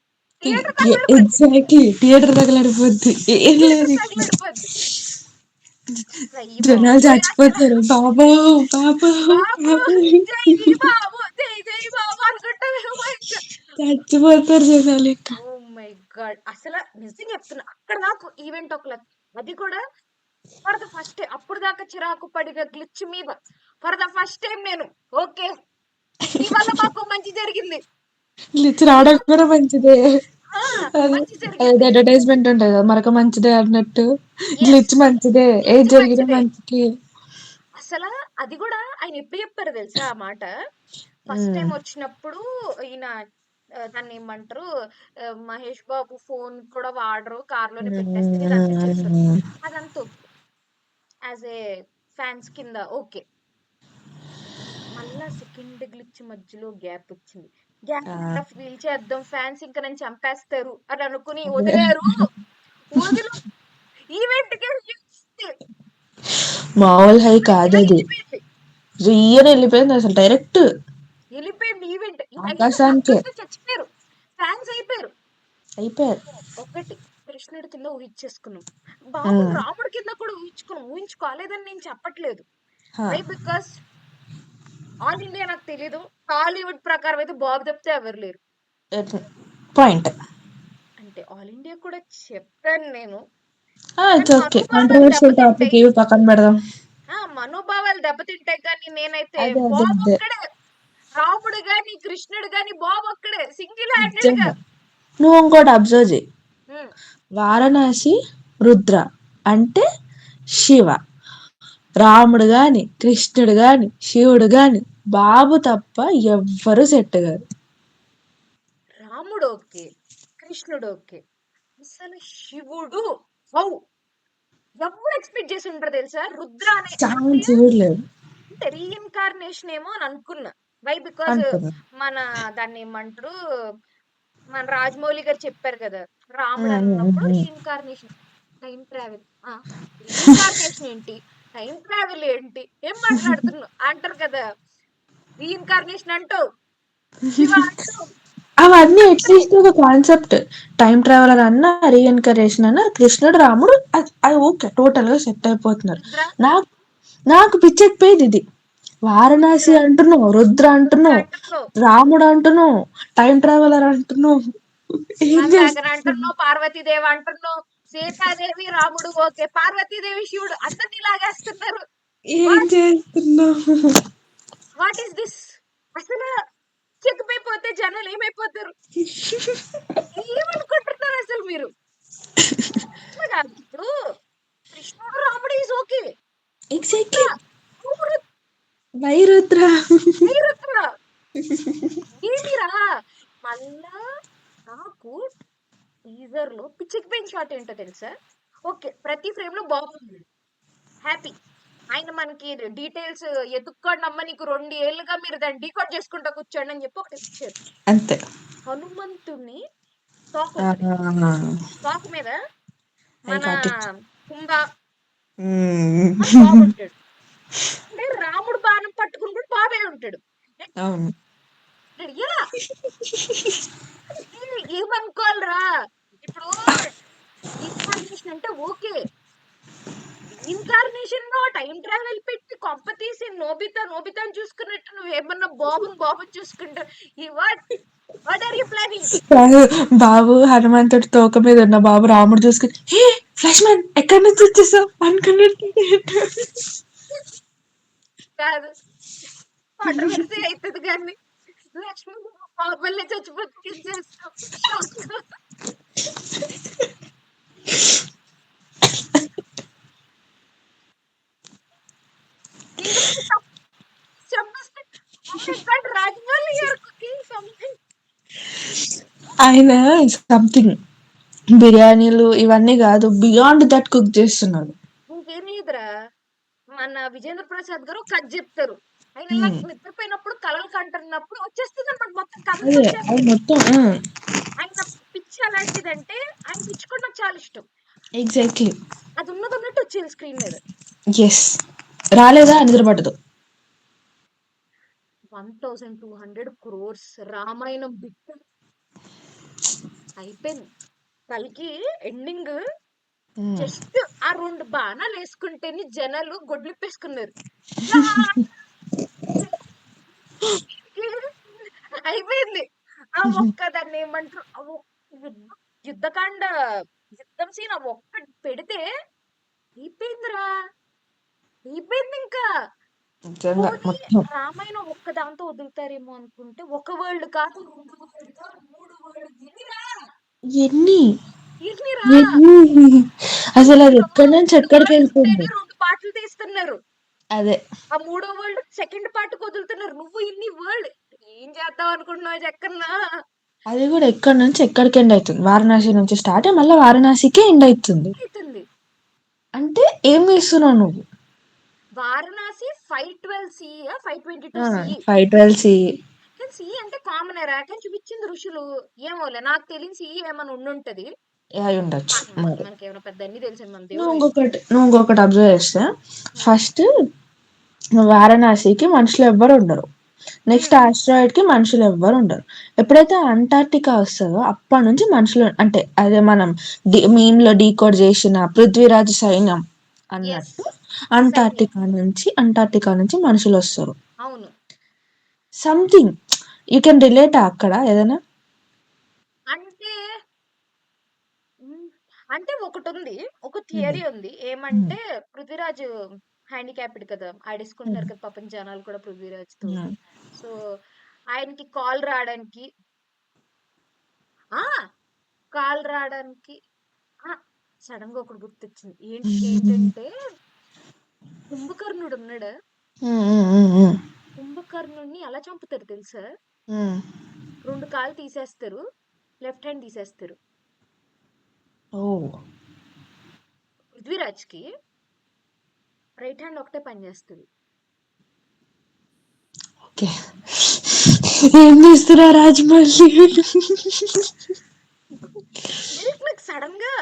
థియేటర్ తగలడిపోద్ది.
ఎగ్జాక్ట్లీ థియేటర్ తగలడిపోద్ది. ఏం
థియేటర్
లేదు ఇక.
తగలడిపోద్ది. అయ్య
జనాలు
బాబోయ్! అసల
చచ్చిపోతారు. బాబో బాబో
బాబు
బాబో
జై బాబు, జై జై బాబు అనుకుంటామేమో ఇంకా.
చచ్చిపోతారు జనాలు ఇక.
Oh my God! అసల నిజంగా చెప్తున్నా. అక్కడ నాకు ఈవెంట్ ఒక లక్. అది కూడా ఫర్ ద ఫస్ట్ టైమ్. అప్పటిదాకా చిరాకు పడిన గ్లిచ్ మీద ఫర్ ద ఫస్ట్ టైమ్ నేను ఓకే. నీ వల్ల మాకు మంచి జరిగింది.
గ్లిచ్
నీ
రావడం
వల్ల
కూడా మంచిదే.
ఆ!
అది
మంచి
అది
జరిగింది.
అడ్వర్టైజ్మెంట్ ఉంటది కదా, మరొక మంచిదే అన్నట్టు.
యెస్.
గ్లిచ్ మంచిదే, ఏది
గ్లిచ్
జరిగినా
మంచిదే.
మంచికి.
అసల అది గూడా ఆయన ఎప్పుడు చెప్పారో తెలుసా ఆ మాట? ఫస్ట్
ఉమ్.
టైమ్ వచ్చినప్పుడు ఈయన దాన్నేమంటారు, 'మహేష్ బాబు' ఫోన్ కూడా వాడరు. కార్‌లోనే పెట్టేస్తారు. ఇదంతా చెప్పారు.
ఉమ్.
అదంతా ఓకే. యాస్ ఏ ఫాన్స్ కింద ఓకే. మళ్ళా సెకండ్ గ్లిచ్ మధ్యలో గ్యాప్ వచ్చింది. గ్యాప్
ఆ,
ఎట్లా ఫీల్ చేద్దాం, ఫ్యాన్స్ ఇంక నన్ను చంపేస్తారు అని అనుకుని వదిలారు. వదిలి ఈవెంట్‌కే
మామూలు హై కాదు
ఈవెంట్
అది.
వెళ్ళిపోయింది.
రియల్ వెళ్ళిపోయింది అసలు డైరెక్ట్
వెళ్ళిపోయింది ఈవెంట్. అయ్యో!
ఆకాశానికే.
అందరితో చచ్చిపోయారు. ఫ్యాన్స్ అయిపోయారు.
అయిపోయారు.
ఒకటి కృష్ణుడి కింద ఊహిచ్చేసుకున్నాం. బాబుని
ఉమ్.
రాముడి కింద కూడా ఊహించుకున్నాం. ఊహించుకోలేదని నేను చెప్పట్లేదు.
హా.
వై బికాస్ ఆల్ ఇండియా నాకు తెలీదు. టాలీవుడ్ ప్రకారం అయితే బాబు తప్పితే ఎవరు లేరు.
పాయింట్.
అంటే ఆల్ ఇండియా కూడా చెప్పాను నేను. కానీ
ఇట్స్ ఓకే,
మనోభావాలు
కాంట్రవర్షియల్ టాపిక్
దెబ్బతింటాయి.
ఇవి పక్కన పెడదాం.
మనోభావాలు దెబ్బతింటాయి కానీ నేనైతే
అదే అదే
బాబు
అదే.
ఒక్కడే. రాముడు గాని, కృష్ణుడు గాని బాబు ఒక్కడే సింగిల్ హ్యాండెడ్ గా.
నిజంగా. నువ్వు ఇంకోటి అబ్జర్వ్ చేయి.
హ్మ్.
వారణాసి రుద్ర అంటే శివ. రాముడు గాని, కృష్ణుడు గాని, శివుడు గాని, బాబు తప్ప ఎవ్వరు సెట్ గారు.
రాముడు ఓకే. కృష్ణుడు ఓకే. అసలు శివుడు హౌ ఎవరు ఎక్స్పెక్ట్ చేసి ఉంటారు తెలుసా? రుద్ర అనే అంటే
ఛాన్స్ కూడా లేదు
అంటే రీఇన్కార్నేషన్ ఏమో అని అనుకున్నా. వై బికాజ్
అనుకున్నా.
మన దాన్ని ఏమంటారు, మన రాజమౌళి గారు చెప్పారు కదా! రాముడు
ఉమ్, ఉమ్,
అన్నప్పుడు
ఉమ్.
రీఇన్కార్నేషన్. Time travel. రీఇన్కార్నేషన్ ఏంటి? టైం ట్రావెల్ ఏంటి? ఏం మాట్లాడుతున్నావు అంటారు కదా! రీఇన్కార్నేషన్ అంటావు, శివ అంటావు,
అవన్నీ
అంటావు,
అట్లీస్ట్ ఒక కాన్సెప్ట్. టైం ట్రావెలర్ అన్న, రీఎన్కరేషన్ అన్న, కృష్ణుడు రాముడు అది ఓకే, టోటల్ గా సెట్ అయిపోతున్నారు.
రుద్ర,
నాకు నాకు పిచ్చెక్కిపోయేది ఇది.
రుద్ర,
వారణాసి అంటున్నావు, రుద్ర
రుద్ర
అంటున్నావు,
అంటున్నావు,
రాముడు అంటున్నావు, టైం ట్రావెలర్ అంటున్నావు. ఏం
మల్లాగని
చేస్తున్నావు?
అంటున్నావు, పార్వతీదేవి అంటున్నావు, సీతాదేవి రాముడు ఓకే, పార్వతీదేవి శివుడు అందరినీ లాగేస్తున్నారు.
ఏం
వాట్
చేస్తున్నావు?
What is this? అసలు చెక్కుపోయిపోతే జనాలు ఏమైపోతారు? ఏమనుకుంటున్నారు అసలు మీరు? అట్లా కాదు. ఇప్పుడు కృష్ణుడు రాముడు ఈజ్ ఓకే. రుద్ర,
ఎగ్జాక్ట్లీ.
నువ్వు రుద్ర,
వైరుద్ర.
మీరు రుద్ర ఏమిరా? మళ్ళా నాకు టీజర్ లో పిచ్చెక్కిపోయిన షాట్ ఏంటో తెలుసా? ఓకే, ప్రతి ఫ్రేమ్ లో బాగుంది, హ్యాపీ. ఆయన మనకి డీటెయిల్స్ ఎతుక్కోండి అమ్మ, నీకు 2 ఏళ్లుగా మీరు దాన్ని డీకోడ్ చేసుకుంటా కూర్చోండి అని చెప్పి ఒకటి ఇచ్చారు.
అంతే.
హనుమంతుని తోక ఉంటది.
ఆ,
తోక మీద
ఐ
మన
గాట్ ఇట్.
కుంభ అని బాగుంటాడు. అంటే రాముడు బాణం పట్టుకుని కూడా బాబే ఉంటాడు.
అవును.
ఎలా ఏమనుకోవాలరా? ఇప్పుడు ఇన్కార్నేషన్ అంటే ఓకే. ఇన్కార్నేషన్ లో టైం ట్రావెల్ పెట్టి కొంప తీసి నోబితా నోబితాని చూసుకున్నట్టు నువ్వు ఏమన్నా బాబుని చూసుకుంటావు. ఈ వాట్ ఆర్ యూ ప్లానింగ్?
కాదు, బాబు హనుమంతుడి తోక మీద ఉన్న బాబు రాముడు చూసుకుని, హే లక్ష్మణ్ ఎక్కడి నుంచి వచ్చేసావు అనుకున్నట్టు.
కాదు, కాంట్రవర్సీ అవుతుంది కానీ లక్ష్మీ బాబుల్ని చచ్చిపోతే చేస్తాం. ఎందుకు చంపేస్తే రాజమౌళి గారు కుకింగ్ సంథింగ్.
ఆయన సంథింగ్ బిర్యానీలు ఇవన్నీ కాదు, బియాండ్ దట్ కుక్ చేస్తున్నాడు.
ఇంకేం లేదురా, మన విజేంద్ర ప్రసాద్ గారు కథ చెప్తారు. ఆయన ఇలా
హ్మ్.
నిద్రపోయినప్పుడు కలలు కంటున్నప్పుడు వచ్చేస్తుంది అనమాట, మొత్తం కథంతా
అదే అది
వచ్చేస్తుంది.
మొత్తం.
ఆయన పిచ్చి ఎలాంటిదంటే ఆయన పిచ్చి కూడా నాకు చాలా ఇష్టం.
ఎగ్జాక్ట్లీ.
అది ఉన్నది ఉన్నట్టు వచ్చేది స్క్రీన్ మీద.
ఎస్. రాలేదా నిద్ర పట్టదు.
1200 crores రామాయణం బిట్ అయిపోయింది. కల్కి ఎండింగ్
ఉమ్.
జస్ట్ ఆ 2 బాణాలు వేసుకుంటేనే జనాలు గొడ్లిప్పేసుకున్నారు. యా! అయిపోయింది. ఆ ఒక్క దాన్ని ఏమంటారు? యుద్ధ యుద్ధకాండ యుద్ధం సీన్ ఆ ఒక్కటి పెడితే అయిపోయిందిరా. అయిపోయిందింకా.
నిజంగా
పోనీ
మొత్తం
రామాయణం ఒక్క దాంతో వదులుతారేమో అనుకుంటే, ఒక వరల్డ్ కాదు, 2 వరల్డ్ కాదు, 3 వరల్డ్ ఎన్నిరా?
ఎన్ని
ఎన్నిరా?
ఎన్ని అసలు అది
ఇప్పుడు
ఎక్కడి నుంచి
3
ఎక్కడికి
వరల్డ్స్
వెళ్తుంది.
ఉంటేనే 2 పార్టులు తీస్తున్నారు.
అదే
ఆ 3వ వరల్డ్ సెకండ్ పార్ట్ వదులుతున్నారు. నువ్వు ఇన్ని వరల్డ్ ఏం చేద్దాం అనుకుంటున్నావు జక్కన్నా?
అది కూడా ఎక్కడి నుంచి ఎక్కడికి ఎండ్ అవుతుంది. వారణాసి నుంచి స్టార్ట్ అయ్యి మళ్ళీ వారణాసికే ఎండ్ అవుతుంది.
అవుతుంది.
అంటే ఏం చేస్తున్నావు నువ్వు?
వారణాసి 512 సిఈ 522 సిఈ
512
కానీ సిఈ అంటే కామనరా కానీ చూపించింది ఋషులు. ఏమోలే నాకు తెలియని సిఈ ఏమైనా ఉండుంటది.
అయి ఉండొచ్చు మరి.
మనకేమైనా పెద్ద అన్ని తెలిసింది మన
నువ్వు
దేవుడు.
ఇంకొకటి అబ్జర్వ్ చేస్తే ఫస్ట్ వారణాసికి మనుషులు ఎవ్వరు ఉండరు. నెక్స్ట్ ఆస్ట్రాయిడ్ కి మనుషులు ఎవ్వరు ఉండరు. ఎప్పుడైతే అంటార్టికా వస్తుందో అప్పటి నుంచి మనుషులు అంటే అదే మనం మీమ్ లో డీకోడ్ చేసిన పృథ్వీరాజ్ సైన్యం
ఎస్
అన్నట్టు
సైన్యం.
అంటార్టికా నుంచి మనుషులు వస్తారు.
అవును.
సంథింగ్ యూ కెన్ రిలేట్ అక్కడ ఏదైనా.
అంటే అంటే ఒకటి ఉంది. ఒక థియరీ ఉంది. ఏమంటే పృథ్వీరాజ్ హ్యాండిక్యాప్డ్ కదా! ఆడేసుకుంటున్నారు కదా పాపం జనాలు కూడా పృథ్వీరాజ్‌తో. సో, ఆయనకి కాల్ రావడానికి ఆ! కాల్ రావడానికి ఆ! సడెన్‌గా ఒకటి గుర్తొచ్చింది. ఏంటంటే కుంభకర్ణుడు ఉన్నాడా? కుంభకర్ణుడిని ఎలా చంపుతారు తెలుసా? 2 కాళ్ళు తీసేస్తారు. లెఫ్ట్ హ్యాండ్ తీసేస్తారు.
ఓ
పృథ్వీరాజ్‌కి రైట్ హ్యాండ్ ఒకటే పనిచేస్తది.
ఓకే ఏం చేస్తున్నా రాజమౌళి?
నాకు సడెన్‌గా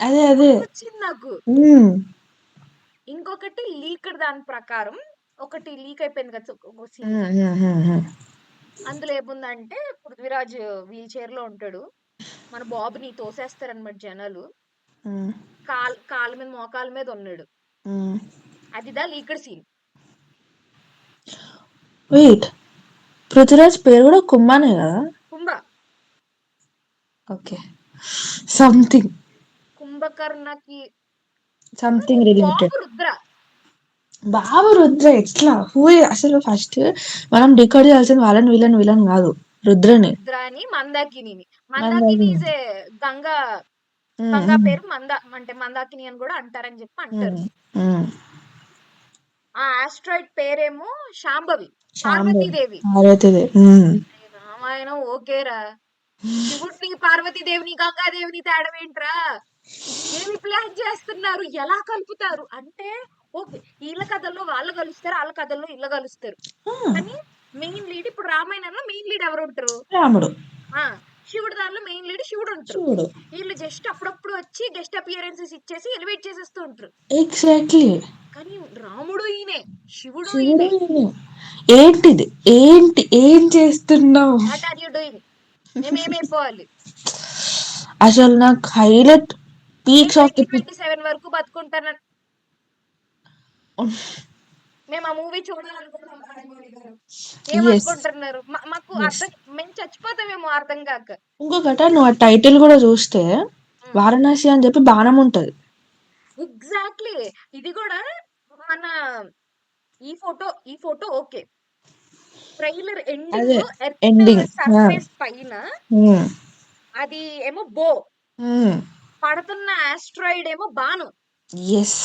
అదే
గుర్తొచ్చింది నాకు. ఇంకొకటి లీక్డ్ దాని ప్రకారం ఒకటి లీక్ అయిపోయింది కదా ఒక సీన్. అందులో ఏముందంటే పృథ్వీరాజ్ వీల్ చైర్ లో ఉంటాడు. మన బాబుని తోసేస్తారనమాట జనాలు. కాళ్ళ మీద మోకాళ్ళ మీద ఉన్నాడు. అదిదా లీక్డ్ సీన్.
వెయిట్ పృథ్వీరాజ్ పేరు కూడా కుంభానే కదా?
కుంభ
ఓకే సంథింగ్
కుంభకర్ణకి
సంథింగ్ రిలేటెడ్.
బాబు రుద్ర.
బాబు రుద్ర ఎట్లా అసలు ఫస్ట్ మనం డికోడ్ చేయాల్సింది వాళ్ళని వీళ్ళని కాదు, రుద్రని.
రుద్రాని మందాకిని. మందాకిని
మందాకిని.
ఈజ్ ఏ గంగా గంగా పేరు అంటే మందాకిని అని కూడా అంటారని చెప్పి అంటారు. ఆ ఆస్ట్రాయిడ్ పేరేమో శాంభవి, పార్వతీదేవి. రామాయణం ఓకేరా. శివుడిని పార్వతీదేవిని గంగాదేవిని తేడం ఏంట్రా? ఏమి ప్లాన్ చేస్తున్నారు? ఎలా కలుపుతారు అంటే ఓకే వీళ్ళ కథల్లో వాళ్ళు కలుస్తారు, వాళ్ళ కథల్లో ఇళ్ళ కలుస్తారు. కానీ మెయిన్ లీడ్ ఇప్పుడు రామాయణంలో మెయిన్ లీడ్ ఎవరు ఉంటారు?
రాముడు.
శివుడు దానిలో మెయిన్ లీడ్ శివుడు ఉంటారు.
శివుడు.
వీళ్ళు జస్ట్ అప్పుడప్పుడు వచ్చి గెస్ట్ అపియరెన్సెస్ ఇచ్చేసి ఎలివేట్ చేసేస్తూ ఉంటారు.
ఎగ్జాక్ట్లీ.
కానీ రాముడు ఈయనే, శివుడు
శివుడు
ఈయనే.
ఏంటిది ఏం చేస్తున్నావు?
What are you doing? మేమేమైపోవాలి?
అసలు నాకు హైలైట్ పీక్స్ ఆఫ్ ది
2027 వరకు బతుకుంటాను. మేము ఆ మూవీ చూడాలనుకుంటున్నాం. ఏమనుకుంటున్నారు? మాకు అర్థం మేము చచ్చిపోతామేమో అర్థం కాక.
ఇంకొకట నువ్వు ఆ టైటిల్ కూడా చూస్తే వారణాసి అని చెప్పి బాణం ఉంటది.
ఎగ్జాక్ట్లీ. ఇది కూడా మన ఈ photo okay. Trailer ending earth surface పైన అది ఏమో బో పడుతున్న ఆస్ట్రాయిడ్ ఏమో బాణం.
ఎస్.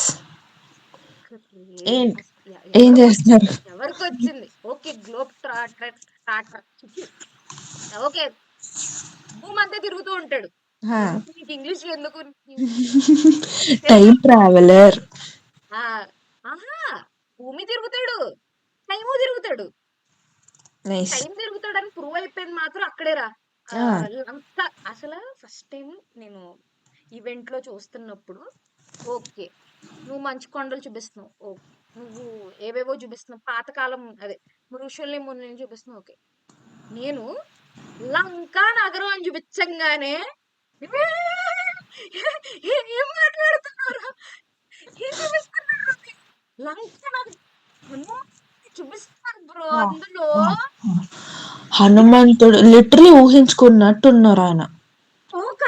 ఏం చేస్తున్నారు?
ఎవరికి వచ్చింది? ఓకే గ్లోబ్ ఓకే భూమి అంతా తిరుగుతూ ఉంటాడు. నీకు ఇంగ్లీష్ ఎందుకు?
Time traveller.
ఆహా భూమి తిరుగుతాడు, టైము తిరుగుతాడు. టైం తిరుగుతాడని ప్రూవ్ అయిపోయింది మాత్రం అక్కడేరా. అంతా అసలు ఫస్ట్ టైం నేను ఈవెంట్ లో చూస్తున్నప్పుడు ఓకే నువ్వు మంచు కొండలు చూపిస్తున్నావు, ఓకే నువ్వు ఏవేవో చూపిస్తున్నావు, పాతకాలం అదే ఋషుల్ని ముని చూపిస్తున్నావు, ఓకే నేను లంకా నగరం అని చూపించంగానే ఏం మాట్లాడుతున్నారు, ఏం చూపిస్తున్నారు అని. లంక నగరం హనుమంతుడిని చూపిస్తారు బ్రో
ఆ,
అందులో.
ఆ, ఆ. హనుమంతుడు లిటరలీ ఊహించుకున్నట్టున్నారు ఆయన.
తోక,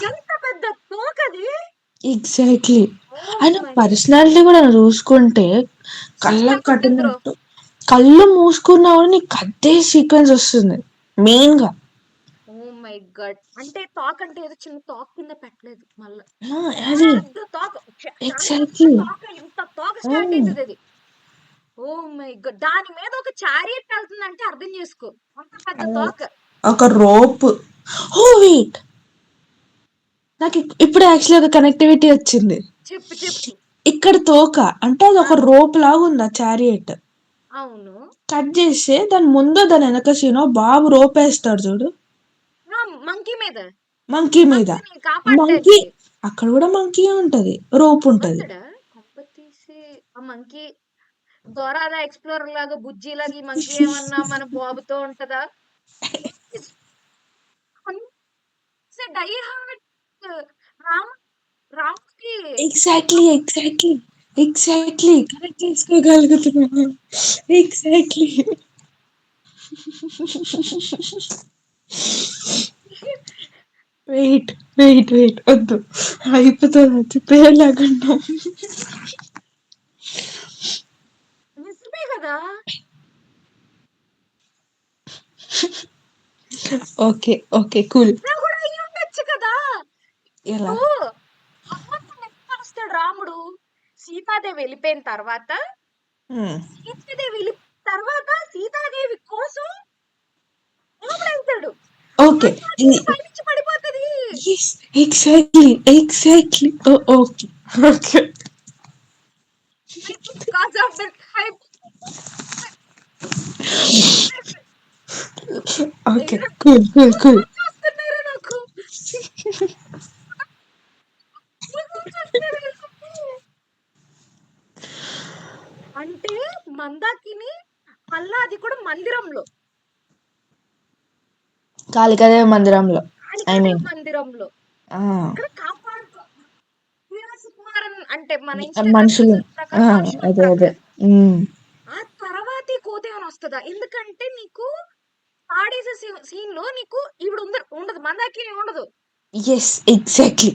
ఎంత పెద్ద తోకది.
ఎగ్జాక్ట్లీ.
ఓ
ఆయన
మై,
పర్సనాలిటీ కూడా చూసుకుంటే కళ్ళకు
సూపర్ ఉంటది బ్రో.
కట్టినట్టు. కళ్ళు మూసుకున్నా కూడా నీకు అదే సీక్వెన్స్ వస్తుంది మెయిన్ గా.
ఓ మై గాడ్, అంటే తోక అంటే ఏదో చిన్న తోక కింద పెట్టలేదు మళ్ళా,
ఆ, అది
పెద్ద తోక. చాలా పెద్ద
ఎగ్జాక్ట్లీ.
తోక, ఇంత తోక స్టార్ట్ అవుతుంది అది. ఓ మై గాడ్, దాని మీద ఒక చారియట్ వెళ్తుందంటే అర్థం చేసుకో, అంత పెద్ద తోక.
ఒక రోప్. ఓ వెయిట్, నాకు ఇప్పుడు యాక్చువల్లీ ఒక కనెక్టివిటీ వచ్చింది.
చెప్పు చెప్పు.
ఇక్కడ తోక అంటే అది
ఆ,
ఒక రోప్ లాగా ఉంది ఆ చారియట్.
అవును.
కట్ చేస్తే దాని ముందు దాని వెనక సీనో బాబు రోప్ వేస్తాడు చూడు,
మంకీ మీద,
మంకీ మీద.
మంకీని
మంకీ,
కాపాడడానికి.
అక్కడ కూడా మంకీ ఉంటది, రోప్ ఉంటది.
వస్తాడా కొంప తీసి ఆ మంకీ, దొరాదా ఎక్స్ప్లోరర్ లాగా బుజ్జి లాగా ఈ మంకీ ఏమన్నా మన బాబుతో ఉంటదా? డై హార్ట్ రామ్, రామ్కి.
ఎగ్జాక్ట్లీ, ఎగ్జాక్ట్లీ, ఎగ్జాక్ట్లీ కరెక్ట్ చేసుకోగలుగుతున్నాను. ఎగ్జాక్ట్లీ. వెయిట్, వెయిట్ వద్దు, అయిపోతుంది పేర్లాగంటాం.
నిజమే కదా.
Okay okay cool.
ఇలా కూడా అయ్యి ఉండొచ్చు కదా.
ఎలా?
ఇప్పుడు హనుమంతుడిని ఎప్పుడు కలుస్తాడు రాముడు? సీతాదేవి వెళ్ళిపోయిన తర్వాత, సీతాదేవి వెళ్ళిపోయిన తర్వాత సీతాదేవి కోసం రాముడు వెళ్తాడు.
ఓకే.
మందాకిని పైనుంచి పడిపోతది.
Exactly, exactly. Okay okay
because of that hype.
Okay cool cool cool.
చూస్తున్నారు నాకు, అంటే మందాకిని మళ్ళా అది కూడా మందిరంలో,
కాళికాదేవి మందిరంలో. ఐ
కాళికాదేవి
మీన్
మందిరంలో అక్కడ కాపాడుకో. సుకుమారన్ అంటే మన ఇన్స్టాగ్రామ్
మనుషులు. ఆ,
ప్రకారం మనుషుల
అదే అదే.
ప్రకారం. ఆ తర్వాతే కోతి ఏమైనా వస్తుందా? ఎందుకంటే నీకు పాడేసే సీన్ లో నీకు ఇప్పుడు ఉండదు, మందాకిని ఉండదు.
Yes exactly.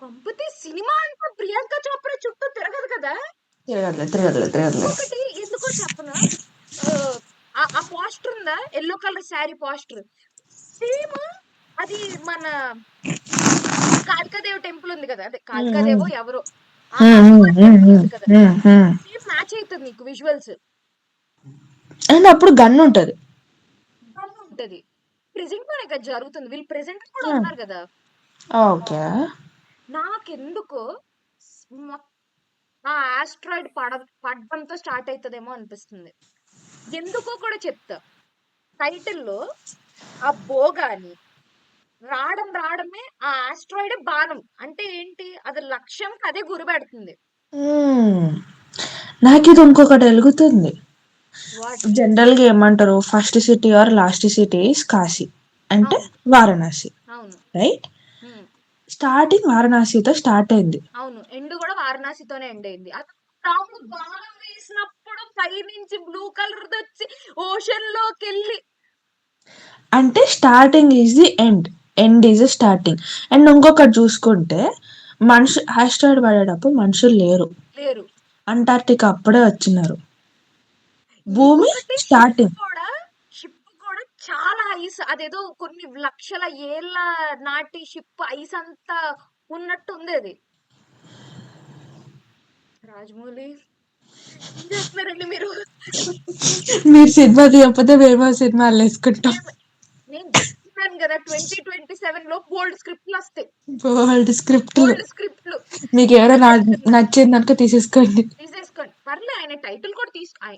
కాకపోతే సినిమా అంతా ప్రియాంక చోప్రా చుట్టూ తిరగదు కదా.
తిరగదులే తిరగదులే తిరగదులే.
ఇంకొకటి ఎందుకో చెప్పనా, ఆ పోస్టర్ ఉందా, yellow colour sari poster, same అది మన కాళికాదేవి టెంపుల్ ఉంది కదా, అదే కాళికాదేవో ఎవరో ఆ అమ్మవారి టెంపుల్ ఉంది కదా, సేమ్ మ్యాచ్ అవుతుంది నీకు విజువల్స్.
అండ్ అప్పుడు గన్ ఉంటది.
ఉంటది. ప్రెజెంట్ లోనే కదా జరుగుతుంది, వీళ్ళు ప్రెజెంట్ కూడా ఉన్నారు కదా.
ఓకే.
నాకెందుకో మొ- ఆ ఆస్ట్రాయిడ్ పడడంతో స్టార్ట్ అవుతుందేమో అనిపిస్తుంది. ఎందుకో కూడా చెప్తా. టైటిల్లో ఆ బోగాని రావడమే ఆ ఆస్ట్రాయిడ్ బాణం అంటే ఏంటి, అది లక్ష్యం అదే గురి పెడుతుంది.
నాకు ఇది ఇంకొకటి వెలుగుతుంది.
వాట్?
జనరల్ గా ఏమంటారు, first city or last city is Kashi, అంటే
అవును,
వారణాసి.
అవును.
రైట్.
హ్మ్.
స్టార్టింగ్ వారణాసితో స్టార్ట్ అయింది.
అవును, ఎండ్ కూడా వారణాసితోనే ఎండ్ అయింది. అది రాముడు బాణం వేసినప్పుడు పైనుంచి బ్లూ కలర్ వచ్చి ఓషన్ లోకి వెళ్ళి.
అంటే starting is the end, end is the starting. And ఇంకొకటి చూసుకుంటే ఆస్ట్రాయిడ్ పడేటప్పుడు మనుషులు లేరు,
లేరు.
అంటార్క్టికా అప్పుడే వచ్చినారు. భూమి
ఇంకొకటి
స్టార్టింగ్.
షిప్ కూడా చాలా ఐస్, అదేదో కొన్ని లక్షల ఏళ్ళ నాటి షిప్ ఐస్ అంతా ఉన్నట్టు ఉంది అది. రాజమౌళి ఏం చేస్తున్నారండి మీరు?
మీరు సినిమా తీయకపోతే మేము సినిమాలు వేసుకుంటాం.
మేము- నేను చెప్తున్నాను కదా, 2027 లో బోల్డ్ స్క్రిప్ట్లు వస్తాయి,
బోల్డ్ స్క్రిప్ట్లు.
బోల్డ్ స్క్రిప్ట్లు.
మీకు ఎవరో నచ్చిందనుకో తీసేసుకోండి.
తీసేసుకోండి పర్లే, ఆయన టైటిల్ కూడా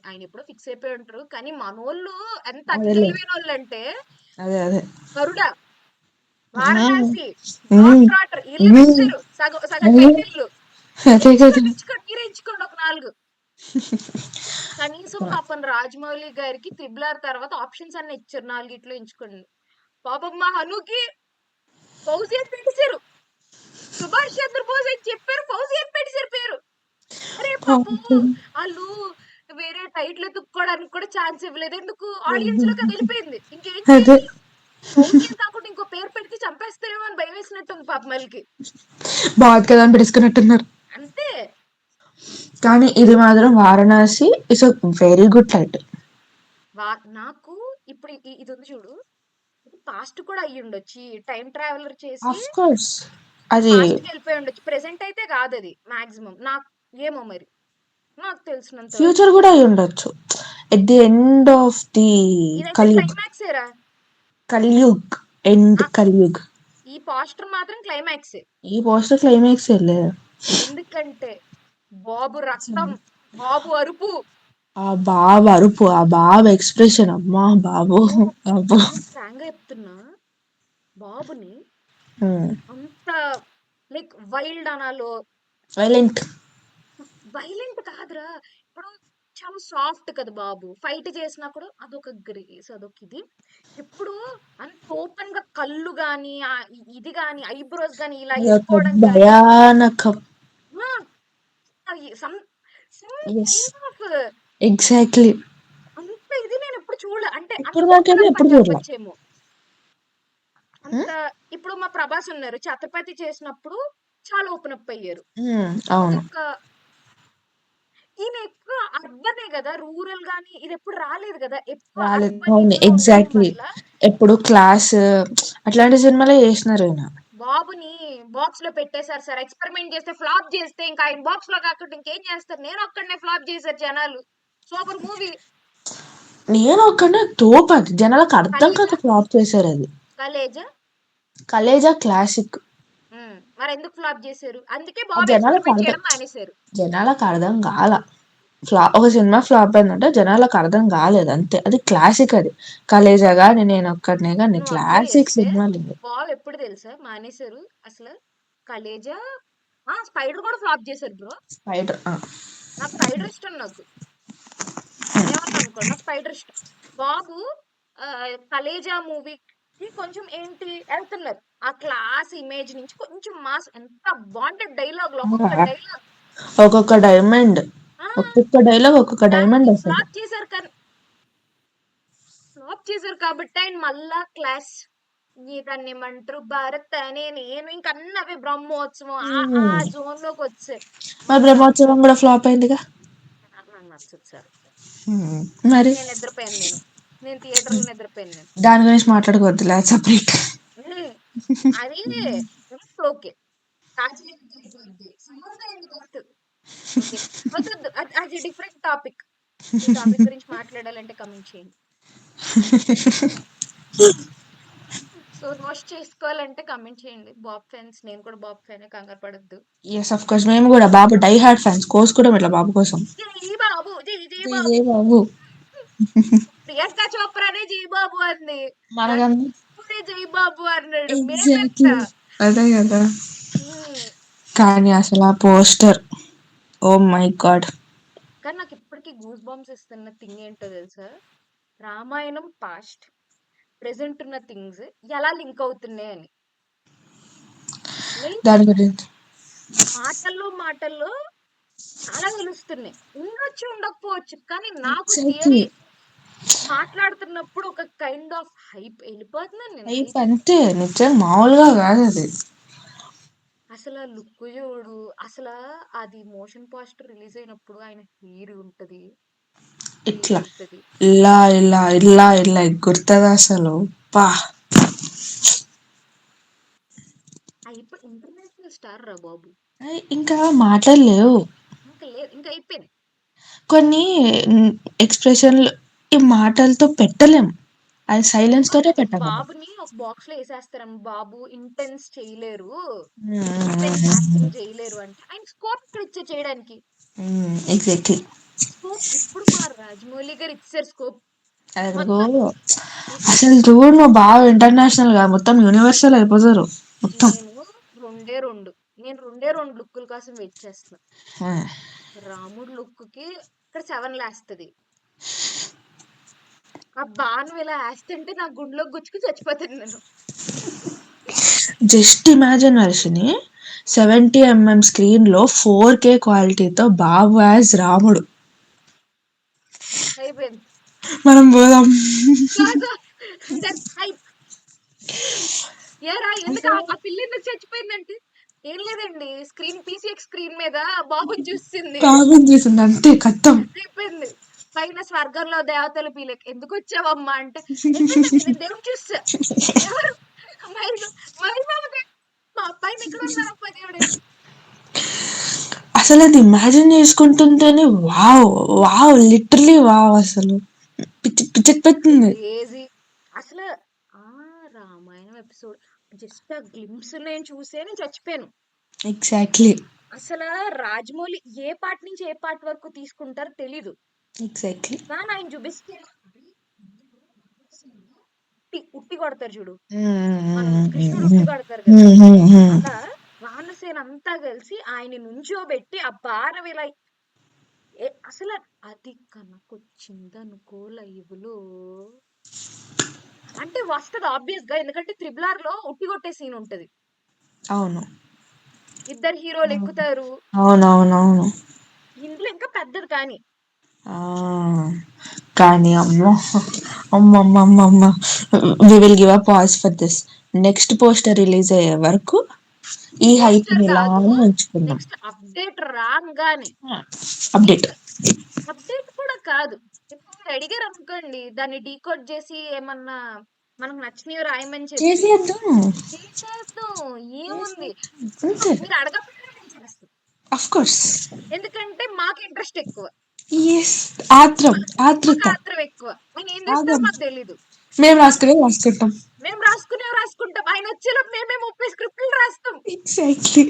ఆయన ఎప్పుడో ఫిక్స్ అయిపోయి ఉంటారు. కానీ మనోళ్ళు ఎంత అతి
అదేలే.
తెలివైన వాళ్ళు అంటే,
అదే అదే.
గరుడ,
మ్మ్.
వారణాసి, గ్లోబ్
మ్మ్.
ట్రాటర్ వీళ్ళే
మ్మ్.
పెట్టారు సగం సగం
అదే
టైటిల్లు.
అదే కదా.
మీరే ఎంచుకోండి ఒక 4. కనీసం పాపం రాజమౌళి గారికి త్రిబుల్ ఆర్ తర్వాత ఆప్షన్స్ అన్ని ఇచ్చారు, నాలుగిట్లో ఎంచుకోండి. పాపం మా హనుకి ఫౌజీ అని పెట్టేశారు. సుభాష్ చంద్రబోస్ అని చెప్పారు, ఫౌజీ అని పెట్టేశారు పేరు. అరే పాపం వాళ్ళు వేరే టైటిల్ ఎత్తుక్కోవడానికి కూడా ఛాన్స్ ఇవ్వలేదు. ఎందుకు? ఆడియన్స్ లోకి అది వెళ్ళిపోయింది. ఇంకేం
అదే
చేయాలి? ఫౌజీ అని కాకుండా ఇంకో పేరు పెడితే చంపేస్తారేమో అని భయం వేసినట్టుంది పాపం వాళ్ళకి.
బాగుంది కదా అని పెట్టేసుకున్నట్టున్నారు.
అంతే.
కానీ ఇది మాత్రం Varanasi is a very good title.
నాకు ఇప్పుడు ఇది ఉంది చూడు, పాస్ట్ కూడా అయ్యి ఉండొచ్చు. టైం ట్రావెలర్ చేసి
ఆఫ్ కోర్స్ అది
పాస్ట్ కి వెళ్ళిపోయి ఉండొచ్చు. ప్రెసెంట్ అయితే కాదు అది మాక్సిమం. నాకు ఏమో మరి, నాకు తెలిసినంత వరకు
ఫ్యూచర్ కూడా అయి ఉండొచ్చు. At the end of the
ఇదైతే
కలియుగ్.
క్లైమాక్స్ ఏరా.
కలియుగ్ ఎండ్ కలియుగ్.
ఈ పోస్టర్ మాత్రం క్లైమాక్స్.
ఈ పోస్టర్ క్లైమాక్స్ లేదు.
ఎందుకంటే బాబు రక్తం, బాబు అరుపు,
ఆ బాబు అరుపు, ఆ బాబు ఎక్స్ప్రెషన్, అమ్మా బాబు బాబు.
ఫ్రాంక్ గా చెప్తున్నా, బాబుని
Hmm.
అంత లైక్ వైల్డ్ అనాలో,
వైలెంట్.
వైలెంట్ కాదురా. ఇప్పుడు చాలా సాఫ్ట్ కదా బాబు. ఫైట్ చేసినా కూడా అదొక గ్రేస్, అదొక ఇది. ఇప్పుడు అంత ఓపెన్ గా కళ్ళు గాని ఇది గాని ఐబ్రోస్ గాని ఇలా
అదొక
వెళ్ళిపోవడం గాని,
భయానకం.
Some
yes,
kind of
exactly.
అంత ఇది నేను ఎప్పుడు చూడలే. అంటే అంత
ఇప్పుడు
ఓపెన్
దాకైతే
అప్
ఎప్పుడు
అని
చూడలే.
చెప్పొచ్చేమో. అంత ఇప్పుడు మా ప్రభాస్ ఉన్నారు, ఛత్రపతి చేసినప్పుడు చాలా ఓపెన్ అప్ అయ్యారు.
అవును,
అదొక ఈయన ఎక్కువ అర్బనే కదా, రూరల్ గాని ఇది ఎప్పుడు రాలేదు కదా. ఎక్కువ
రాలేదు.
అర్బన్
అవును,
ఇదిలో ఉండడం
ఎగ్జాక్ట్లీ.
వల్ల
ఎప్పుడు క్లాస్ అట్లాంటి సినిమాలే చేసినారు ఆయన.
బాబుని బాక్స్ లో పెట్టేశారు సార్. ఎక్స్పెరిమెంట్ చేస్తే ఫ్లాప్ చేస్తే ఇంకా ఆయన బాక్స్ లో కాకుండా ఇంకేం చేస్తారు? నేను ఒక్కడనే ఫ్లాప్ చేశారు జనాలు. Super movie.
నేను ఒక్కనే తోపది, జనాలకు అర్థం
కలేజా,
కాక ఫ్లాప్ చేశారు అది.
కలేజా.
కలేజా క్లాసిక్.
మరి ఎందుకు ఫ్లాప్ చేశారు? అందుకే
అది
బాబు
జనాలకు
ఎక్స్పెరిమెంట్
అర్థం,
చేయడం మానేశారు.
జనాలకు అర్థం కాల. ఒక సినిమా ఫ్లాప్ అయిందంటే జనాలకు అర్థం కాలేదు అంతే. అది క్లాసిక్. అది కలేజా గాని, నేను ఒక్కడనే కానీ
నువ్వు అబ్జర్వ్
క్లాసిక్
చేస్తే
సినిమాలు ఇవి.
బాబు ఎప్పుడు తెలుసా మానేశారు అసలు? కలేజా, స్పైడర్ కూడా ఫ్లాప్ చేశారు బ్రో.
స్పైడర్.
నాకు స్పైడర్ ఇష్టం. నాకు ఏమన్నా అనుకోండి, నాకు స్పైడర్ ఇష్టం. బాబు ఆ, కలేజా మూవీకి కొంచెం ఏంటి వెళ్తున్నారు, ఆ క్లాస్ ఇమేజ్ నుంచి కొంచెం మాస్. ఎంత బాగుంటుంది డైలాగ్, ఒక్కొక్క డైలాగ్.
ఒక్కొక్క డైమండ్, ఒక్కొక్క డైలాగ్ ఒక్కొక్క డైమండ్
దాన్ని
అసలు.
ఫ్లాప్ చేశారు కాబట్టి ఆయన మళ్ళా క్లాస్, దాన్ని ఏమంటారు, భరత్ అనే నేను ఇంక అన్ని అవే బ్రహ్మోత్సవం ఆ జోన్ లోకి వచ్చాయి.
మరి బ్రహ్మోత్సవం కూడా ఫ్లాప్ అయిందిగా.
నాకు నచ్చదు సార్.
మరి
నేను నిద్రపోయాను, నేను థియేటర్ లో నిద్రపోయాను నేను.
దాని గురించి మాట్లాడుకోవద్దులే, సపరేట్.
ఉమ్, అది ఓకే. ఓకే, వద్దు, అది డిఫరెంట్ టాపిక్. ఈ టాపిక్ గురించి మాట్లాడాలంటే కమెంట్ చేయండి. సో రోస్ట్ చేసుకోవాలంటే కమెంట్ చేయండి. బాబ్ ఫ్యాన్స్, నేను కూడా బాబ్ ఫ్యానే, కంగారు పడద్దు.
ఎస్ ఆఫ్ కోర్స్, మేము కూడా బాబు డై హార్ట్ ఫ్యాన్స్, కోసుకోవడం ఇట్లా బాబు కోసం.
జై బాబు, జై జై
జై
బాబు.
జై బాబు.
ప్రియాంక చోప్రానే జై బాబు అంది,
మనకన్నా
రణబీరే జై బాబు అన్నాడు. మేమెంత.
ఎగ్జాక్ట్లీ, అదే కదా. కానీ అసలు ఆ పోస్టర్, ఓ మై గాడ్.
కానీ నాకు ఇప్పటికీ గూస్ బాంబ్స్ ఇస్తున్న థింగ్ ఏంటో తెలుసా? రామాయణం పాస్ట్, ప్రెసెంట్ ఉన్న థింగ్స్ ఎలా లింక్ అవుతున్నాయి అని. లైక్
దాని గురించి
మాటల్లో చాలా తెలుస్తున్నాయి. ఉండొచ్చు, ఉండకపోవచ్చు, కానీ నాకు
ఎగ్జాక్ట్లీ.
థియరీ మాట్లాడుతున్నప్పుడు ఒక కైండ్ ఆఫ్ హైప్ వెళ్ళిపోతున్నాను నేను.
Life
hype.
అంతే, నిజంగా మామూలుగా కాదు అది.
అసలు ఆ లుక్ చూడు. అసలు అది మోషన్ పోస్టర్ రిలీజ్ అయినప్పుడు ఆయన హెయిర్ ఉంటది, ఫేస్
ఇట్లా
ఉంటది.
ఇలా ఇలా ఇలా ఇలా ఎగురుతుంది అసలు. పా,
ఇప్పుడు ఇంటర్నేషనల్ స్టార్ రా బాబు.
ఇంకా మాట్లాడలేవు.
ఇంకా లేదు, ఇంకా అయిపోయింది.
కొన్ని ఎక్స్ప్రెషన్లు ఈ మాటలతో పెట్టలేం, అది సైలెన్స్ తోటే పెట్టగలం.
బాబుని ఒక బాక్స్ లో వేసేస్తారని, బాబు ఇంటెన్స్ చేయలేరు, ఇంటెన్స్ యాక్టింగ్ చేయలేరు అంటే ఆయన స్కోప్ ఇక్కడ ఇచ్చే చేయడానికి.
ఎగ్జాక్ట్లీ.
స్కోప్ ఇప్పుడు మా రాజమౌళి గారు ఇచ్చారు స్కోప్.
అదిగో,
మొత్తం
అసలు చూడు, నువ్వు బాగా ఇంటర్నేషనల్ గా మొత్తం యూనివర్సల్ అయిపోతారు మొత్తం.
నేను రెండే రెండు లుక్కుల కోసం వెయిట్ చేస్తున్నా. రాముడు లుక్‌కి ఇక్కడ 7 లేస్తది. ఆ బాణం ఇలా ఏస్తుంటే నా గుండెలోకి గుచ్చుకొని చచ్చిపోతాను నేను.
Just imagine Varshini 70 mm screen లో 4K క్వాలిటీతో బాబు యాజ్ రాముడు.
అయిపోయింది.
మనం పోదాం.
కాదు. దెన్ ఏరా ఎందుకు
అసలు
ఆ పిల్ల ఎందుకు చచ్చిపోయిందంటే, ఏం లేదండి పీసీఎక్స్ స్క్రీన్ మీద బాబుని చూసింది.
కామెంట్ చేసింది అంతే కథం.
అయిపోయింది. పైన స్వర్గంలో దేవతలు పీలకి ఎందుకొచ్చావమ్మా అంటే, అయిపోయిందండి నేను దేవుడిని చూసా. ఎవరు? మహిబాబు మా అబ్బాయిని ఎక్కడ ఉన్నారప్ప దేవుడు.
అసలు అది ఇమాజిన్ చేసుకుంటుంటేనే వావ్ వావ్ లిటరలీ వావ్ అసలు పిచ్చి పిచ్చెక్కిపోతుంది.
క్రేజీ. అసలు ఆ రామాయణం ఎపిసోడ్ జస్ట్ ఆ గ్లింప్స్ నేను చూసే నేను చచ్చిపోయాను.
ఎగ్జాక్ట్లీ.
అసలు రాజమౌళి ఏ పార్ట్ నుంచి ఏ పార్ట్ వరకు తీసుకుంటారో తెలీదు.
ఎగ్జాక్ట్లీ.
కానీ ఆయన చూపిస్తే ఉట్టి కొడతారు చూడు, మనం కృష్ణుడు ఉట్టి కొడతారు కదా, అలా వానసేన అంతా కలిసి ఆయన నుంచోబెట్టి ఆ బాణం ఇలా అసలు అది కనకొచ్చిందనుకో లైవ్ లో అంటే వస్తది ఆబ్వియస్ గా, ఎందుకంటే త్రిబుల్ ఆర్ లో ఉట్టి కొట్టే సీన్ ఉంటది.
అవును
ఇద్దరు హీరోలు ఎక్కుతారు.
అవునవునవును.
ఇంట్లో ఇంకా పెద్దది కానీ
ఆ, కానీ అమ్మో అమ్మమ్మమ్మమ్మ we will give a pause for this. Next poster release అయ్యే వరకు ఈ హైప్
పోస్టర్ కాదు,
ఇలానే ఉంచుకుందాం.
నెక్స్ట్ అప్డేట్ రాగానే,
అప్డేట్.
అప్డేట్ కూడా కాదు, ఇప్పుడు మీరు అడిగారు అనుకోండి దాన్ని డీకోడ్ చేసి ఏమన్నా మనకు నచ్చినవి రాయమని చెప్పి
చేసేద్దాం.
చేసేద్దాం. ఏముంది,
అంతే.
మీరు అడగకపోయినా నేను చేస్తాను.
Of course.
ఎందుకంటే మాకు ఇంట్రెస్ట్ ఎక్కువ,
ఎస్. ఆత్రం
మాకు
ఆతృత.
ఆత్రం ఎక్కువ. ఆయన ఏం చేస్తారో
ఆగం.
మాకు తెలీదు.
మేము రాసుకునే రాసుకుంటాం.
మేము రాసుకుంటాం, ఆయన వచ్చేలోపు మేమే 30 స్క్రిప్ట్లు రాస్తాం.
ఎగ్జాక్ట్లీ.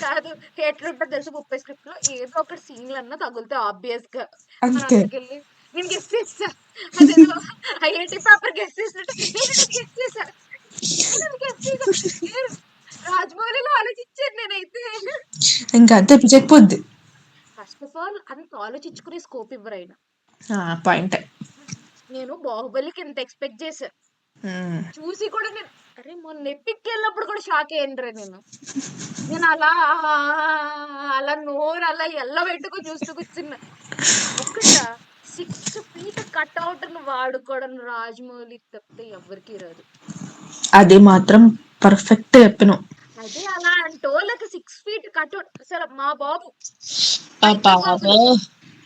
కాదు, ఎట్లుంటది తెలుసు, 30 స్క్రిప్ట్ లో ఏదో ఒకటి సీన్లు అన్నా తగులుతాయి ఆబ్వియస్ గా. మన
అంతే.
అందరికెళ్ళి నేను గెస్ చేస్తా, అదేదో ఐఐటి పేపర్ గెస్ చేసినట్టు నేను గెస్ చేసా, నేను గెస్ చేసా. నేను రాజమౌళిలో ఆలోచించాను నేనైతే.
ఇంకా అంతే పిచ్చకపోద్ది.
ఫస్ట్ ఆఫ్ ఆల్ అంత ఆలోచించుకునే స్కోప్ ఇవ్వరు ఆయన.
పాయింట్.
నేను బాహుబలికి ఎంత ఎక్స్పెక్ట్ చేశా, చూసి కూడా నేను అరే మొన్న ఎపిక్ వెళ్ళినప్పుడు కూడా షాక్ అయ్యాను నేను. నేను అలా అలా నోరు అలా ఎల్లబెట్టుకుని చూస్తూ కూర్చున్నా. ఒక్కట 6 feet కట్అవుట్ ను వాడుకోవడం రాజమౌళి తప్పితే ఎవరికి రాదు.
అది మాత్రం పర్ఫెక్ట్ చెప్పినావు.
అదే అలా అంటోళ్ళకి 6 feet కట్అవుట్. అసలు మా బాబు, మా ఇద్దరు
పాపా.
బాబులు,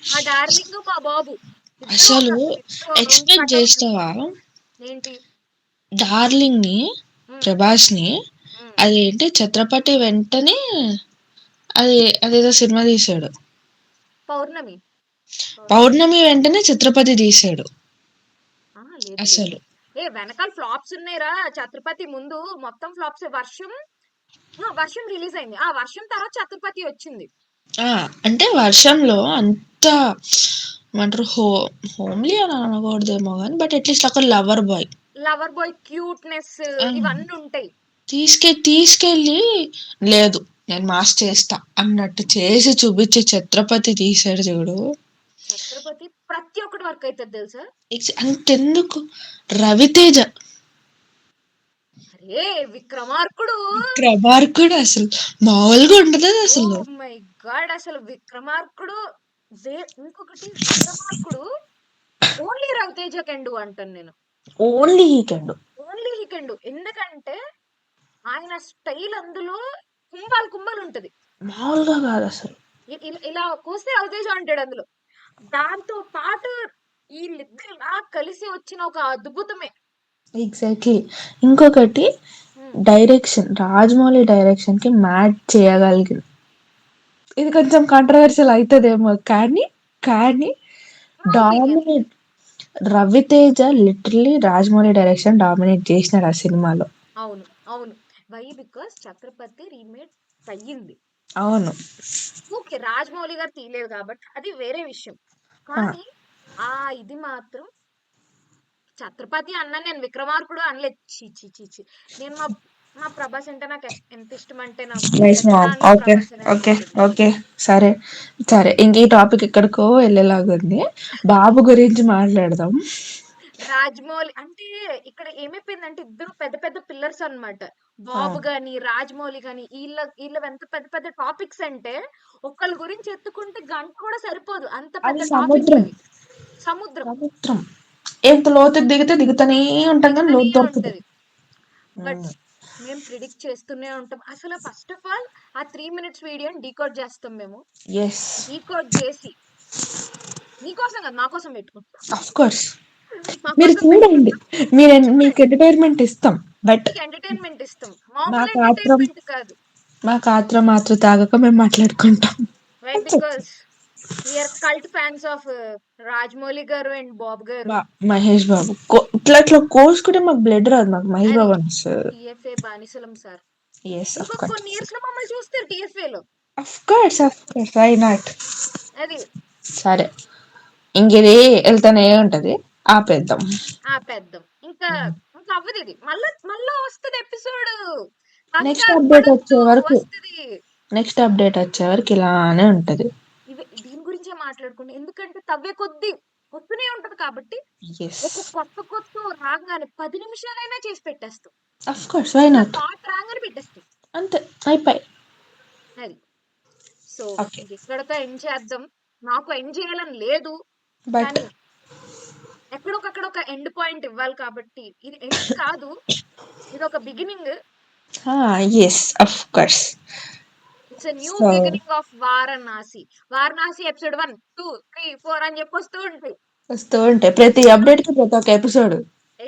మా డార్లింగ్ మా బాబు, ఇద్దరు ఒక
అసలు
రెండు
ఎక్స్పెక్ట్
కట్అవుట్లు.
చేస్తావా
ఏంటి?
డార్లింగ్ ని,
ఉమ్,
ప్రభాస్ ని,
ఉమ్.
అదేంటి ఛత్రపతి వెంటనే అది అదేదో సినిమా తీశాడు.
పౌర్ణమి. పౌర్ణమి.
పౌర్ణమి వెంటనే ఛత్రపతి తీశాడు
లేదు లేదు.
అసలు.
వెనకాల ఫ్లాప్స్ ఉన్నాయిరా. ఛత్రపతి ముందు మొత్తం ఫ్లాప్స్. వర్షం రిలీజ్ అయింది, ఆ వర్షం తర్వాత ఛత్రపతి వచ్చింది.
ఆ, అంటే వర్షంలో అంత ఏమంటారు హోమ్లీ అని అనకూడదేమో కానీ బట్ అట్లీస్ట్ ఒక lover boy
lover boy cuteness ఇవన్నీ ఉంటాయి.
తీసుకెళ్ళి లేదు నేను మాస్ చేస్తా అన్నట్టు చేసి చూపించి ఛత్రపతి తీసాడు చూడు.
ఛత్రపతి ప్రతి ఒక్కటి వర్క్ అవుతుంది తెలుసా.
అంతెందుకు రవితేజ,
అరే విక్రమార్కుడు.
ప్రభార్కుడు అసలు మామూలుగా ఉండదు
ఓ
అసలు.
మై గాడ్, అసలు విక్రమార్కుడు. ఇంకొకటి విక్రమార్కుడు ఓన్లీ రవితేజ కెన్ డూ అంటాను నేను.
Only he can do.
Only he can do. ఎందుకంటే ఆయన స్టైల్ అందులో కుంభాలు కుంభాలు ఉంటది.
మామూలుగా కాదు అసలు.
ఇలా కూస్తే రవితేజ అంటాడు అందులో. దాంతో పాటు వీళ్ళిద్దరు ఇలా కలిసి వచ్చిన ఒక అద్భుతమే.
ఎగ్జాక్ట్లీ. ఇంకొకటి డైరెక్షన్, రాజమౌళి డైరెక్షన్ కి మ్యాచ్ చేయగలిగింది. ఇది కొంచెం కాంట్రవర్షియల్ అవుతుందేమో కానీ కానీ
నా opinion.
Dominate Raviteja literally Rajamouli direction dominate చేసినాడు ఆ సినిమాలో.
అవును అవును. వై బికాస్ ఛత్రపతి రీమేక్ అయ్యింది.
అవును.
ఓకే రాజమౌళి గారు తీయలేదు కాబట్టి అది వేరే విషయం.
ఆ,
కానీ ఆ ఇది మాత్రం ఛత్రపతి అన్న, నేను విక్రమార్కుడు అనలేదు. చీ చీ చీ చీ. నేను మా ప్రభాస్ అంటే నాకు ఎంత ఇష్టం అంటే నా
నైస్
పెద్ద
మామ్.
దానిలో
ఓకే
ప్రభాస్ అనే
ఓకే
ఉంటుంది.
ఓకే. సరే సరే, ఇంక ఈ టాపిక్ ఎక్కడికో వెళ్ళేలాగుంది. బాబు గురించి మాట్లాడదాం.
రాజమౌళి అంటే ఇక్కడ ఏమైపోయిందంటే ఇద్దరు పెద్ద పెద్ద పిల్లర్స్ అన్నమాట.
ఆ,
బాబు గాని, రాజమౌళి గాని ఈళ్ళ ఎంత పెద్ద పెద్ద టాపిక్స్ అంటే ఒకళ్ళ గురించి ఎత్తుకుంటే గంట కూడా సరిపోదు. అంత
అది
పెద్ద టాపిక్స్
సముద్రం.
అవి. సముద్రం.
సముద్రం ఎంత లోతుకి దిగితే దిగుతూనే ఉంటాం కానీ
దిగుతూనే
లోతు దొరకదు.
ఉంటది. బట్ మేము ప్రిడిక్ట్ చేస్తూనే ఉంటాం. అసలు ఫస్ట్ ఆఫ్ ఆల్ ఆ 3 మినిట్స్ వీడియోని డీకోడ్ చేస్తాం మేము.
ఎస్,
డీకోడ్ చేసి నీకోసం కాదు, మా కోసం పెట్టుకుంటాం.
Of course.
మా
మీరు
కోసం
చూడండి,
పెట్టుకుంటాం.
మీకు
చూడండి.
ఎంటర్టైన్మెంట్ ఇస్తాం. బట్
మీకు ఎంటర్టైన్మెంట్ ఇస్తాం. మామూలు
మాకు ఆత్రం
ఎంటర్టైన్మెంట్ కాదు.
మాకు ఆత్రం మాత్రం తాగక మేము మాట్లాడుకుంటాం.
Why because we are cult fans of Rajamouli garu and బాబు గారు.
మహేష్ బాబు ఇట్లా ఇట్లా కోసుకుంటే మాకు బ్లడ్ రాదు, మాకు మహేష్
అది
బాబు అని వస్తుంది.
టీఎఫ్ఏ బానిసలం సార్.
ఎస్, ఆఫ్
ఇంకొక
కోర్స్.
కొన్ని ఇయర్స్ లో మమ్మల్ని చూస్తారు టీఎఫ్ఏ లో.
Of course, of course, why not.
అది
సరే, ఇంకేది వెళ్తానే ఉంటది, ఆపేద్దాం.
ఆపేద్దాం. ఇంకా ఇంకా అవ్వదు ఇది. మళ్ళా మళ్ళా వస్తది ఎపిసోడ్.
నెక్స్ట్
కంగారు
అప్డేట్ వచ్చే
పడొద్దు,
వరకు
వస్తది.
ఇలానే ఉంటది.
దీని గురించే మాట్లాడుకుంటే ఎందుకంటే తవ్వే కొద్దీ వస్తూనే ఉంటది కాబట్టి
ఎస్,
ఒక కొత్త రాగానే 10 నిమిషాలైనా చేసి పెట్టేస్తాం.
ఆఫ్ కోర్స్, వై
ఒక
నాట్.
థాట్ రాగానే పెట్టేస్తాం.
అంతే, అయిపోయి.
అది. సో
ఓకే,
ఇంకెక్కడితో ఎండ్ చేద్దాం. నాకు ఎండ్ చేయాలని లేదు.
బట్
కానీ ఎక్కడొకక్కడ ఒక ఎండ్ పాయింట్ ఇవ్వాలి కాబట్టి ఇది ఎండ్ కాదు. ఇది ఒక beginning.
Yes, of course.
It's a new
so
beginning of Varanasi. Varanasi episode 1, 2, 3, 4 అని చెప్పి వస్తూ ఉంటాయి.
వస్తూ ఉంటాయి ప్రతి అప్డేట్ కి, ప్రతి ఒక్క ఎపిసోడ్.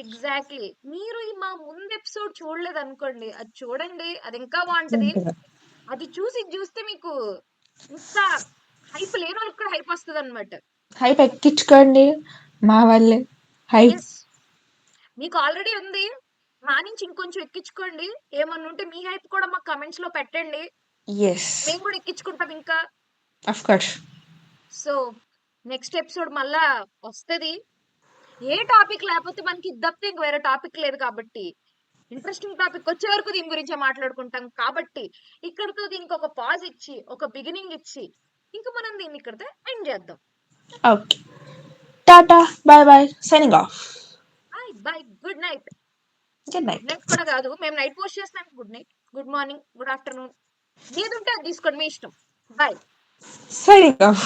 ఎగ్జాక్ట్లీ. మీరు ఈ మా ముందు ఎపిసోడ్ చూడలేదు అనుకోండి, అది చూడండి, అది ఇంకా బాగుంటది. అది చూసి ఇది చూస్తే మీకు ఇంకా హైప్ లేని వాళ్ళకి కూడా హైప్ వస్తుంది అనమాట.
హైప్ ఎక్కించుకోండి మా వాళ్ళే. హైప్.
ఎస్, మీకు ఆల్రెడీ ఉంది. మా నుంచి ఇంకొంచెం ఎక్కించుకోండి. ఏమన్నా ఉంటే మీ హైప్ కూడా మా కమెంట్స్ లో పెట్టండి.
ఎస్,
మేము కూడా ఎక్కించుకుంటాం ఇంకా.
Of course.
So next episode మళ్ళా వస్తది. ఏ టాపిక్ లేకపోతే మనకి ఇది తప్పితే ఇంక వేరే టాపిక్ లేదు కాబట్టి, ఇంట్రెస్టింగ్ టాపిక్ వచ్చే వరకు దీని గురించే మాట్లాడుకుంటాం కాబట్టి ఇక్కడితో దీనికి ఒక పాజ్ ఇచ్చి ఒక బిగినింగ్ ఇచ్చి ఇంకా మనం దీన్ని ఇక్కడితో ఎండ్ చేద్దాం.
Okay, tata, bye bye, signing off.
Bye bye, good night.
Good
good
night.
Night కూడా కాదు, మేము నైట్ పోస్ట్ చేస్తాం. Good night, good morning, good afternoon, ఏది ఉంటే అది తీసుకోండి, మీ ఇష్టం. బాయ్.
Signing of.